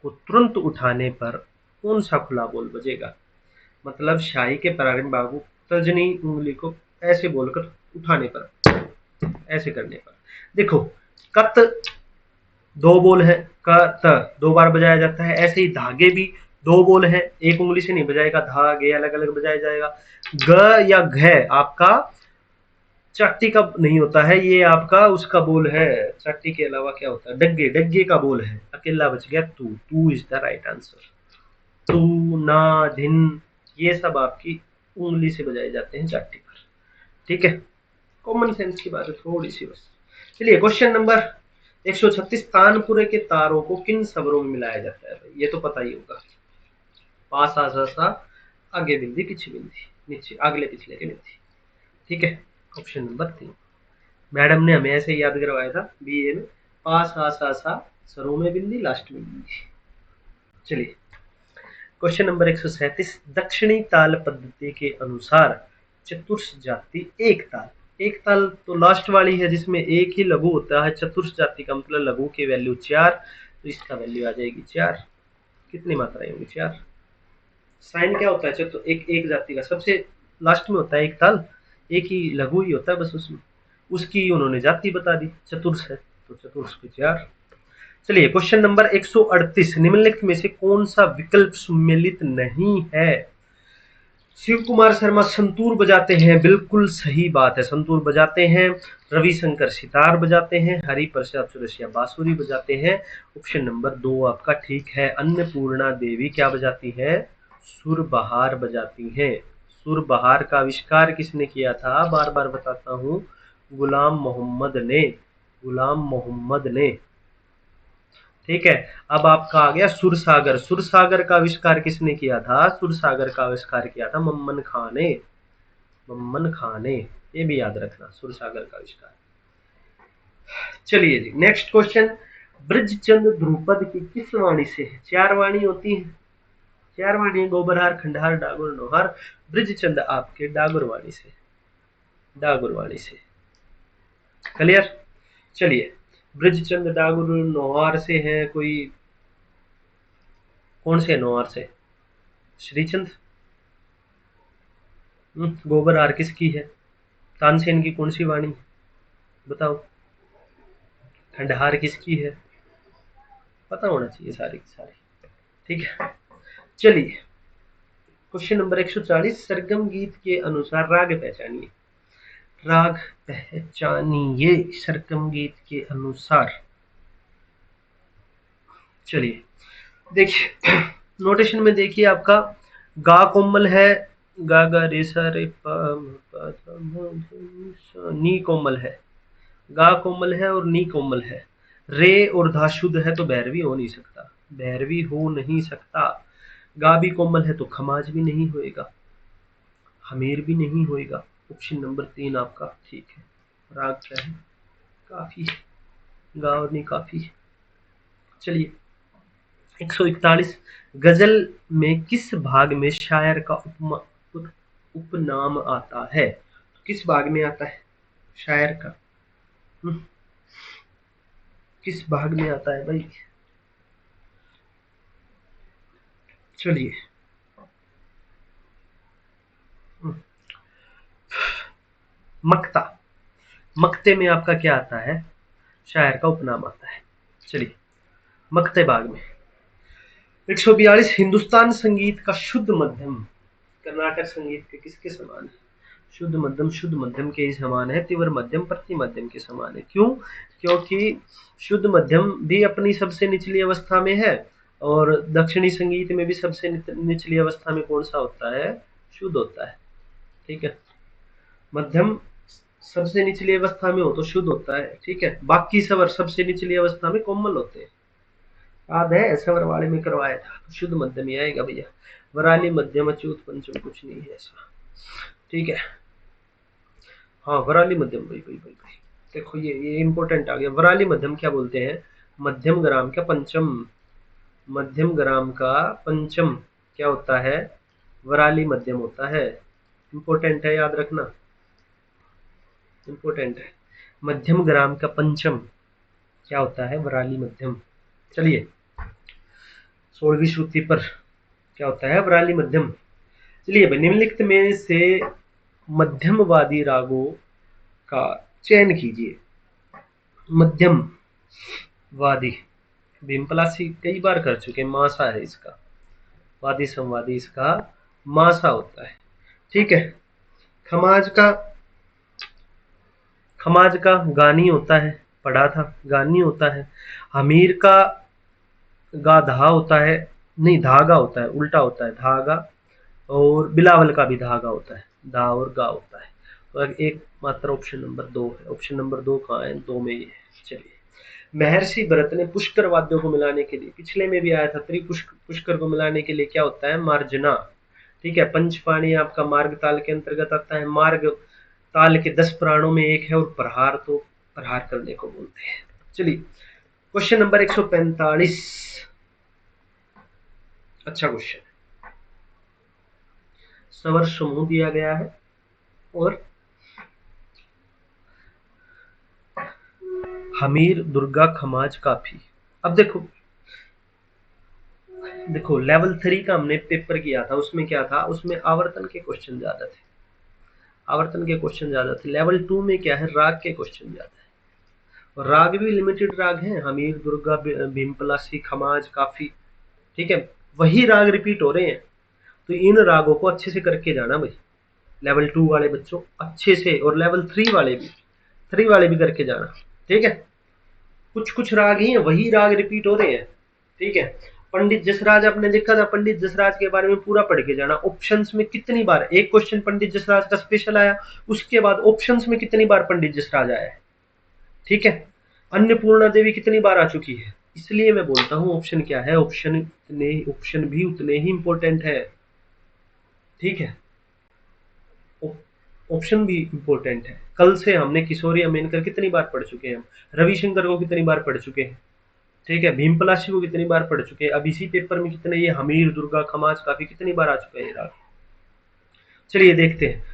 को तुरंत उठाने पर कौन सा खुला बोल बजेगा? मतलब शाही के प्रारंभिक भाग को तर्जनी उंगली को ऐसे बोलकर उठाने पर, ऐसे करने पर, देखो कत 2 बोल है, क त 2 बार बजाया जाता है। ऐसे ही धागे भी 2 बोल है, एक उंगली से नहीं बजाएगा, धागे अलग अलग बजाया जाएगा। ग या घ आपका चट्टी का नहीं होता है, ये आपका उसका बोल है। चट्टी के अलावा क्या होता है? डग्गे, डग्गे का बोल है। अकेला बच गया तू, तू इज द राइट आंसर। तू, ना, धिन, ये सब आपकी उंगली से बजाए जाते हैं चट्टी पर। ठीक है, कॉमन सेंस की बात है थोड़ी सी बस। चलिए क्वेश्चन नंबर 136, तानपुरे के तारों को किन स्वरों में मिलाया जाता है? ये तो पता ही होगा। पास आ सा, आगे बिंदी पीछे बिंदी, नीचे अगले पिछले के नीचे। ठीक है, ऑप्शन नंबर 3। मैडम ने हमें ऐसे याद करवाया था बीए में, पा सा सा सा, सरों में बिंदी, लास्ट में बिंदी। चलिए क्वेश्चन नंबर 137, दक्षिणी ताल पद्धति के अनुसार चतुर्स जाति एक ताल। एक ताल तो लास्ट वाली है जिसमें एक ही लघु होता है, चतुर्स जाति का मतलब लघु की वैल्यू 4, तो इसका वैल्यू आ जाएगी 4। कितनी मात्राएं होंगी 4। साइन क्या होता है, चतुर एक एक जाति का सबसे लास्ट में होता है एक ताल, एक ही लघु ही होता है बस उसमें, उसकी उन्होंने जाति बता दी, चतुर्स है तो चतुर्स पे 4। चलिए क्वेश्चन नंबर 138, निम्नलिखित में से कौन सा विकल्प सम्मिलित नहीं है। शिव कुमार शर्मा संतूर बजाते हैं, बिल्कुल सही बात है, संतूर बजाते हैं। रविशंकर सितार बजाते हैं, हरिप्रसाद चौरसिया बांसुरी बजाते हैं। ऑप्शन नंबर 2 आपका ठीक है। अन्नपूर्णा देवी क्या बजाती है, सुरबहार बजाती हैं। सुरबहार का आविष्कार किसने किया था, बार बार बताता हूँ, गुलाम मोहम्मद ने, गुलाम मोहम्मद ने। ठीक है, अब आपका आ गया सुरसागर। सुरसागर का आविष्कार किसने किया था, सुरसागर का आविष्कार किया था मम्मन खां ने, मम्मन खां ने, ये भी याद रखना, सुरसागर का आविष्कार। चलिए जी नेक्स्ट क्वेश्चन, ब्रजचंद ध्रुपद की किस वाणी से है। 4 वाणी होती है, 4 वाणी, गोबरहार, खंडहार, डागुर, नौहार। ब्रजचंद आपके डागुर वाणी से, डागुर वाणी से। क्लियर। चलिए ब्रजचंद डागुर नौहार से है, कोई कौन से नौहार से, श्रीचंद। गोबरहार किसकी है, तानसेन की कौन सी वाणी बताओ। खंडहार किसकी है, पता होना चाहिए सारी की सारी। ठीक है चलिए क्वेश्चन नंबर 140, सरगम गीत के अनुसार राग पहचानिए। राग पहचानिए सरगम गीत के अनुसार। चलिए देखिए नोटेशन में देखिए आपका गा कोमल है, गा गा रे सा रे पा नी कोमल है, गा कोमल है और नी कोमल है। रे और धा शुद्ध है तो भैरवी हो नहीं सकता, भैरवी हो नहीं सकता। गा भी कोमल है तो खमाज भी नहीं होएगा, हमीर भी नहीं होएगा। ऑप्शन नंबर 3 आपका ठीक है। राग क्या है, काफी, गा और नी काफी। चलिए 141, गजल में किस भाग में शायर का उपनाम आता है, तो किस भाग में आता है शायर का, किस भाग में आता है भाई। चलिए मक्ता, मक्ते में आपका क्या आता है, शायर का उपनाम आता है। चलिए मक्ते भाग में। 142, हिंदुस्तान संगीत का शुद्ध मध्यम कर्नाटक संगीत के किसके समान है। शुद्ध मध्यम के समान है, तीव्र मध्यम प्रति मध्यम के समान है। क्यों, क्योंकि शुद्ध मध्यम भी अपनी सबसे निचली अवस्था में है, और दक्षिणी संगीत में भी सबसे निचली अवस्था में कौन सा होता है, शुद्ध होता है। ठीक है, मध्यम सबसे निचली अवस्था में हो तो शुद्ध होता है, ठीक है, बाकी स्वर सबसे निचली अवस्था में कोमल होते हैं। याद है स्वर वाले में करवाया था, तो शुद्ध मध्यम ही आएगा भैया। वराली मध्यम अच्युत पंचम कुछ नहीं है ऐसा, ठीक है। हाँ वराली मध्यम, भाई देखो ये इंपॉर्टेंट आ गया। वराली मध्यम क्या बोलते हैं, मध्यम ग्राम का पंचम, मध्यम ग्राम का पंचम क्या होता है, वराली मध्यम होता है। इंपॉर्टेंट है, याद रखना, इंपॉर्टेंट है। मध्यम ग्राम का पंचम क्या होता है, वराली मध्यम। चलिए 16वीं श्रुति पर क्या होता है, वराली मध्यम। चलिए निम्नलिखित में से मध्यमवादी रागों का चयन कीजिए। मध्यम वादी, भीमपलासी कई बार कर चुके, मासा है इसका, वादी संवादी इसका मासा होता है। ठीक है, खमाज का, खमाज का गानी होता है, पढ़ा था, गानी होता है। हमीर का गाधा होता है, नहीं धागा होता है, उल्टा होता है धागा, और बिलावल का भी धागा होता है, धा और गा होता है। तो एक मात्र ऑप्शन नंबर 2 है। ऑप्शन नंबर 2 कहाँ है, 2 में ये है। चलिए महर्षि भरत ने पुष्कर वाद्यों को मिलाने के लिए, पिछले में भी आया था, पुष्कर को मिलाने के लिए क्या होता है, मार्जना। ठीक है, पंचपाणी आपका मार्ग ताल के अंतर्गत आता है। मार्ग ताल के 10 प्राणों में एक है और प्रहार तो प्रहार करने को बोलते हैं। चलिए क्वेश्चन नंबर 145, अच्छा क्वेश्चन। स्वर समूह दिया गया है और हमीर, दुर्गा, खमाज, काफी। अब देखो लेवल 3 का हमने पेपर किया था, उसमें क्या था, उसमें आवर्तन के क्वेश्चन ज्यादा थे, लेवल 2 में क्या है, राग के क्वेश्चन ज्यादा है, और राग भी लिमिटेड राग हैं, हमीर, दुर्गा, भीमपलासी, खमाज, काफी, ठीक है, वही राग रिपीट हो रहे हैं। तो इन रागों को अच्छे से करके जाना भाई, लेवल 2 वाले बच्चों अच्छे से, और लेवल 3 वाले भी करके जाना, ठीक है। कुछ कुछ राग ही हैं, वही राग रिपीट हो रहे हैं, ठीक है। पंडित जसराज आपने देखा था, पंडित जसराज के बारे में पूरा पढ़ के जाना। ऑप्शंस में कितनी बार एक क्वेश्चन पंडित जसराज का स्पेशल आया, उसके बाद ऑप्शंस में कितनी बार पंडित जसराज आया है, ठीक है। अन्नपूर्णा देवी कितनी बार आ चुकी है, इसलिए मैं बोलता हूं ऑप्शन क्या है, ऑप्शन भी उतने ही इंपॉर्टेंट है, ठीक है। ऑप्शन भी इंपॉर्टेंट है। कल से हमने किशोरी अमेनकर कितनी बार पढ़ चुके हैं, हम रविशंकर को कितनी बार पढ़ चुके हैं, ठीक है, भीम पलाशी को कितनी बार पढ़ चुके हैं। अब इसी पेपर में कितने, ये हमीर, दुर्गा, खमाज, काफी कितनी बार आ चुका है ये राग। चलिए देखते हैं।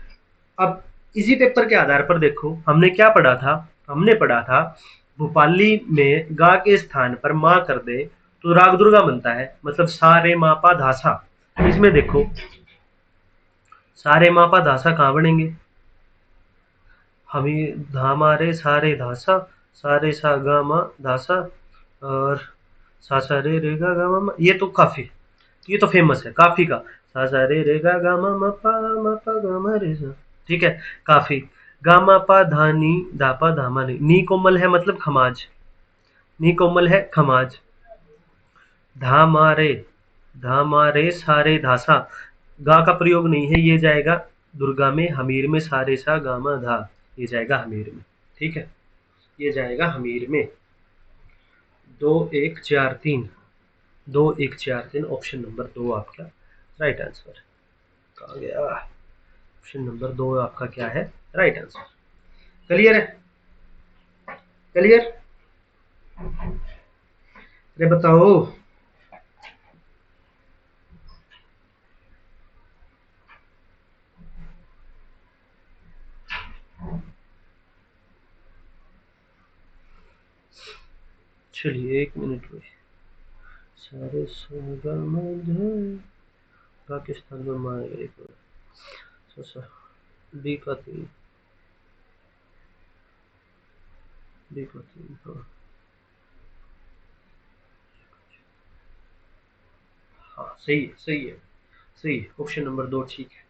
अब इसी पेपर के आधार पर देखो हमने क्या पढ़ा था, हमने पढ़ा था भूपाली में गा के स्थान पर माँ कर दे तो राग दुर्गा बनता है, मतलब सारे मापा धासा। इसमें देखो सारे मापा धासा कहाँ बनेंगे, हमें धामा रे सारे धासा, सारे सा गा मा धासा, और सा सा रे गा गा मा, ये तो काफी, ये तो फेमस है काफी का, सा सा रे गा गा मा पा गा मा रे सा, ठीक है। काफी गा मा पा धा नी धा पा धा मा नी कोमल है मतलब खमाज, नी कोमल है खमाज, धा मारे सारे धासा, गा का प्रयोग नहीं है, ये जाएगा दुर्गा में, हमीर में सारे सा गामा धा, ये जाएगा हमीर में, ठीक है, ये जाएगा हमीर में। 2 1 4 3, 2 1 4 3, ऑप्शन नंबर 2 आपका राइट आंसर। कहाँ गया, ऑप्शन नंबर 2 आपका क्या है राइट आंसर। क्लियर है, क्लियर, अरे बताओ। चलिए 1 मिनट में, सारे पाकिस्तान में मारे डी का 3, डी का 3, हाँ हाँ सही है, सही है, सही है, ऑप्शन नंबर 2 ठीक है।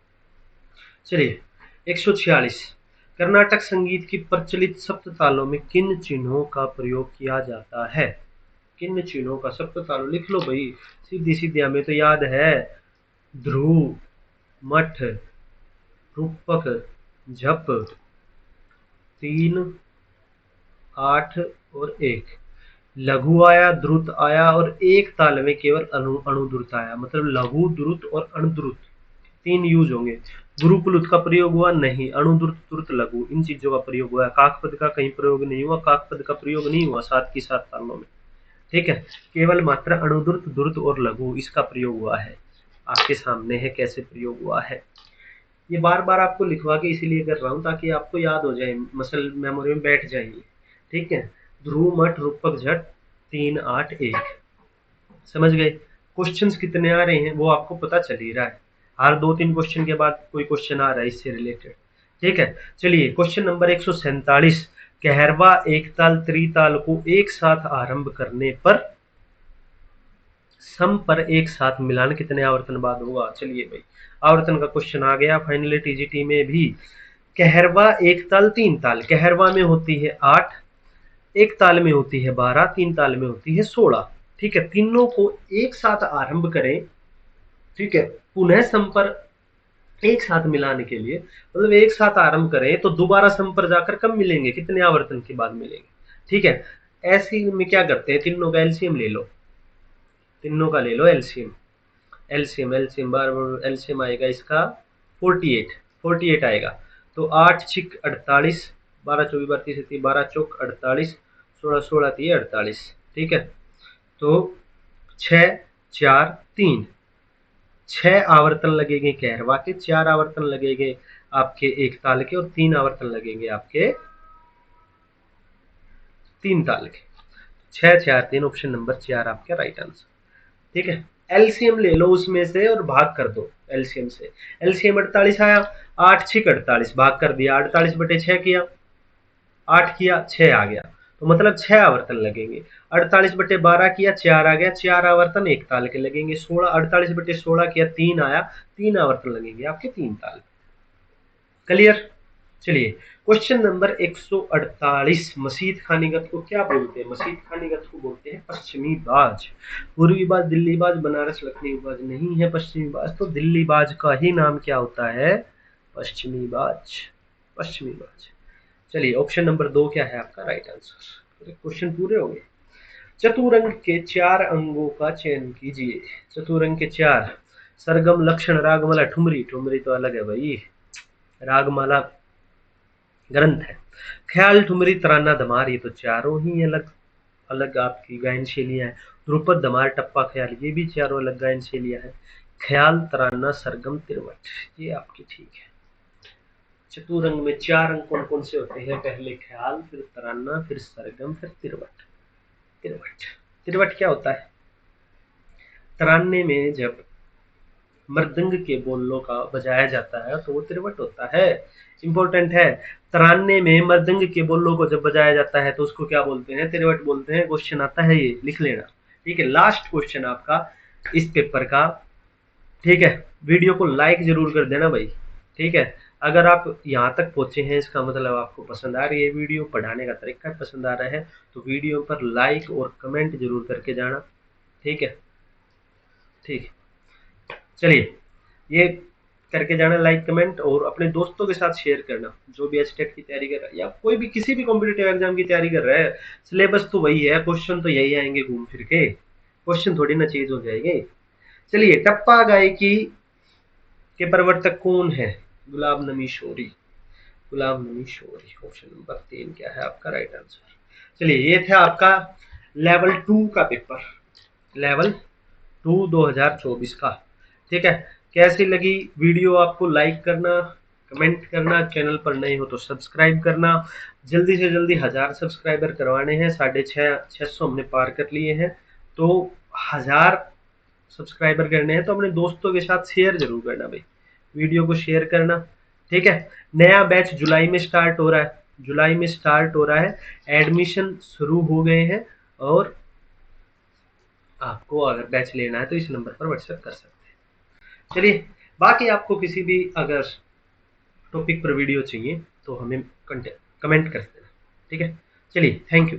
चलिए 146, कर्नाटक संगीत की प्रचलित सप्त तालों में किन चिन्हों का प्रयोग किया जाता है, किन चिन्हों का, सप्त तालों लिख लो भाई, सीधी सीधी हमें तो याद है, ध्रुव, मठ, रूपक, झप, 3 8 और 1, लघु आया, द्रुत आया, और एक ताल में केवल अणुद्रुत आया, मतलब लघु, द्रुत और अणुद्रुत 3 यूज होंगे। गुरुकुलुत का प्रयोग हुआ नहीं, अणुद्रुत, द्रुत, लघु, इन चीजों का प्रयोग हुआ है। काकपद का कहीं प्रयोग नहीं हुआ, काकपद का प्रयोग नहीं हुआ 7 की 7 तालों में, ठीक है। केवल मात्र अणुद्रुत, द्रुत और लघु इसका प्रयोग हुआ है, आपके सामने है कैसे प्रयोग हुआ है। ये बार बार आपको लिखवा के इसीलिए कर रहा हूँ ताकि आपको याद हो जाए, मसल मेमोरी में बैठ जाएंगे, ठीक है। ध्रुव, मठ, रूपक, झट, 3 8 1, समझ गए। क्वेश्चंस कितने आ रहे हैं वो आपको पता चल ही रहा है, हर 2 3 क्वेश्चन के बाद कोई क्वेश्चन आ रहा है इससे रिलेटेड, ठीक है। चलिए क्वेश्चन नंबर 147, कहरवा एक ताल त्रिताल को एक साथ आरंभ करने पर सम पर एक साथ मिलान कितने आवर्तन बाद होगा। चलिए भाई आवर्तन का क्वेश्चन आ गया फाइनली टीजीटी में भी। कहरवा एक ताल 3 ताल, कहरवा में होती है 8, एक ताल में होती है 12, 3 ताल में होती है 16, ठीक है। तीनों को एक साथ आरंभ करें, ठीक है, पुनः सम पर एक साथ मिलाने के लिए, मतलब एक साथ आरंभ करें तो दोबारा सम पर जाकर कब मिलेंगे, कितने आवर्तन के बाद मिलेंगे, ठीक है। ऐसे में क्या करते हैं, तीनों का एलसीएम ले लो, तीनों का ले लो एलसीएम, एलसीएम बार एलसीएम आएगा इसका 48 आएगा, तो 8 छिक 48, 12 24 32 12 चौक 48, 16 16 3 48, ठीक है। तो 6 4 3, 6 आवर्तन लगेंगे कहरवा के, 4 आवर्तन लगेंगे आपके एक ताल के और 3 आवर्तन लगेंगे आपके 3 ताल के। 6 4 3, ऑप्शन नंबर 4 आपका राइट आंसर, ठीक है। एलसीएम ले लो उसमें से और भाग कर दो एलसीएम से। एलसीएम 48 आया, 8 6 48, भाग कर दिया, 48 बटे 6 किया, 8 किया, 6 आ गया, तो मतलब 6 आवर्तन लगेंगे। 48 बटे 12 किया, 4 आ गया, 4 आवर्तन एक ताल के लगेंगे। 16 48 बटे 16 किया, 3 आया, 3 आवर्तन लगेंगे आपके 3 ताल। क्लियर। चलिए क्वेश्चन नंबर 148, मसीद खानीगत को क्या बोलते हैं? मसीद खानीगत को बोलते हैं पश्चिमी बाज। पूर्वी बाज, दिल्ली बाज, बनारस लखनऊ बाज नहीं है पश्चिमी बाज, तो दिल्ली बाज का ही नाम क्या होता है? पश्चिमी बाज, पश्चिमी बाज। चलिए ऑप्शन नंबर 2 क्या है आपका राइट आंसर। क्वेश्चन पूरे हो गए। चतुरंग के 4 अंगों का चयन कीजिए। चतुरंग के 4, सरगम, लक्षण, रागमाला, ठुमरी। ठुमरी तो अलग है भाई, रागमाला ग्रंथ है। ख्याल, ठुमरी, तराना, धमार, ये तो चारों ही अलग अलग आपकी गायन शैलियां हैं। ध्रुपद, धमार, टप्पा, ख्याल, ये भी चारों अलग गायन शैलियां हैं। ख्याल, तराना, सरगम, तिरवट, ये आपकी ठीक है। चतुरंग में 4 अंग कौन कौन से होते हैं? पहले ख्याल, फिर तराना, फिर सरगम, फिर तिरवट। तिरवट, तिरवट क्या होता है? तराने में जब मृदंग के बोलों का बजाया जाता है तो वो तिरवट होता है। इंपॉर्टेंट है, तराने में मृदंग के बोलों को जब बजाया जाता है तो उसको क्या बोलते हैं? तिरवट बोलते हैं। क्वेश्चन आता है, ये लिख लेना, ठीक है। लास्ट क्वेश्चन आपका इस पेपर का, ठीक है। वीडियो को लाइक जरूर कर देना भाई, ठीक है। अगर आप यहाँ तक पहुंचे हैं इसका मतलब आपको पसंद आ रही है वीडियो, पढ़ाने का तरीका पसंद आ रहा है, तो वीडियो पर लाइक और कमेंट जरूर करके जाना, ठीक है। ठीक, चलिए ये करके जाना लाइक कमेंट, और अपने दोस्तों के साथ शेयर करना जो भी एचटेट की तैयारी कर रहा है या कोई भी किसी भी कॉम्पिटिटिव एग्जाम की तैयारी कर रहा है। सिलेबस तो वही है, क्वेश्चन तो यही आएंगे घूम फिर के, क्वेश्चन थोड़ी ना चेंज हो जाएंगे। चलिए, टप्पा गायकी के प्रवर्तक कौन है? गुलाब नबी शोरी। गुलाब नबी शोरी, ऑप्शन नंबर 3 क्या है आपका राइट आंसर। चलिए ये था आपका लेवल 2 का पेपर, लेवल 2 2024 का, ठीक है। कैसी लगी वीडियो? आपको लाइक करना, कमेंट करना, चैनल पर नए हो तो सब्सक्राइब करना। जल्दी से जल्दी 1000 सब्सक्राइबर करवाने हैं, 650 हमने पार कर लिए हैं, तो 1000 सब्सक्राइबर करने हैं तो अपने दोस्तों के साथ शेयर जरूर करना भाई, वीडियो को शेयर करना, ठीक है। नया बैच जुलाई में स्टार्ट हो रहा है, जुलाई में स्टार्ट हो रहा है, एडमिशन शुरू हो गए हैं, और आपको अगर बैच लेना है तो इस नंबर पर व्हाट्सएप कर सकते हैं। चलिए, बाकी आपको किसी भी अगर टॉपिक पर वीडियो चाहिए तो हमें कमेंट कर देना, ठीक है। चलिए, थैंक यू।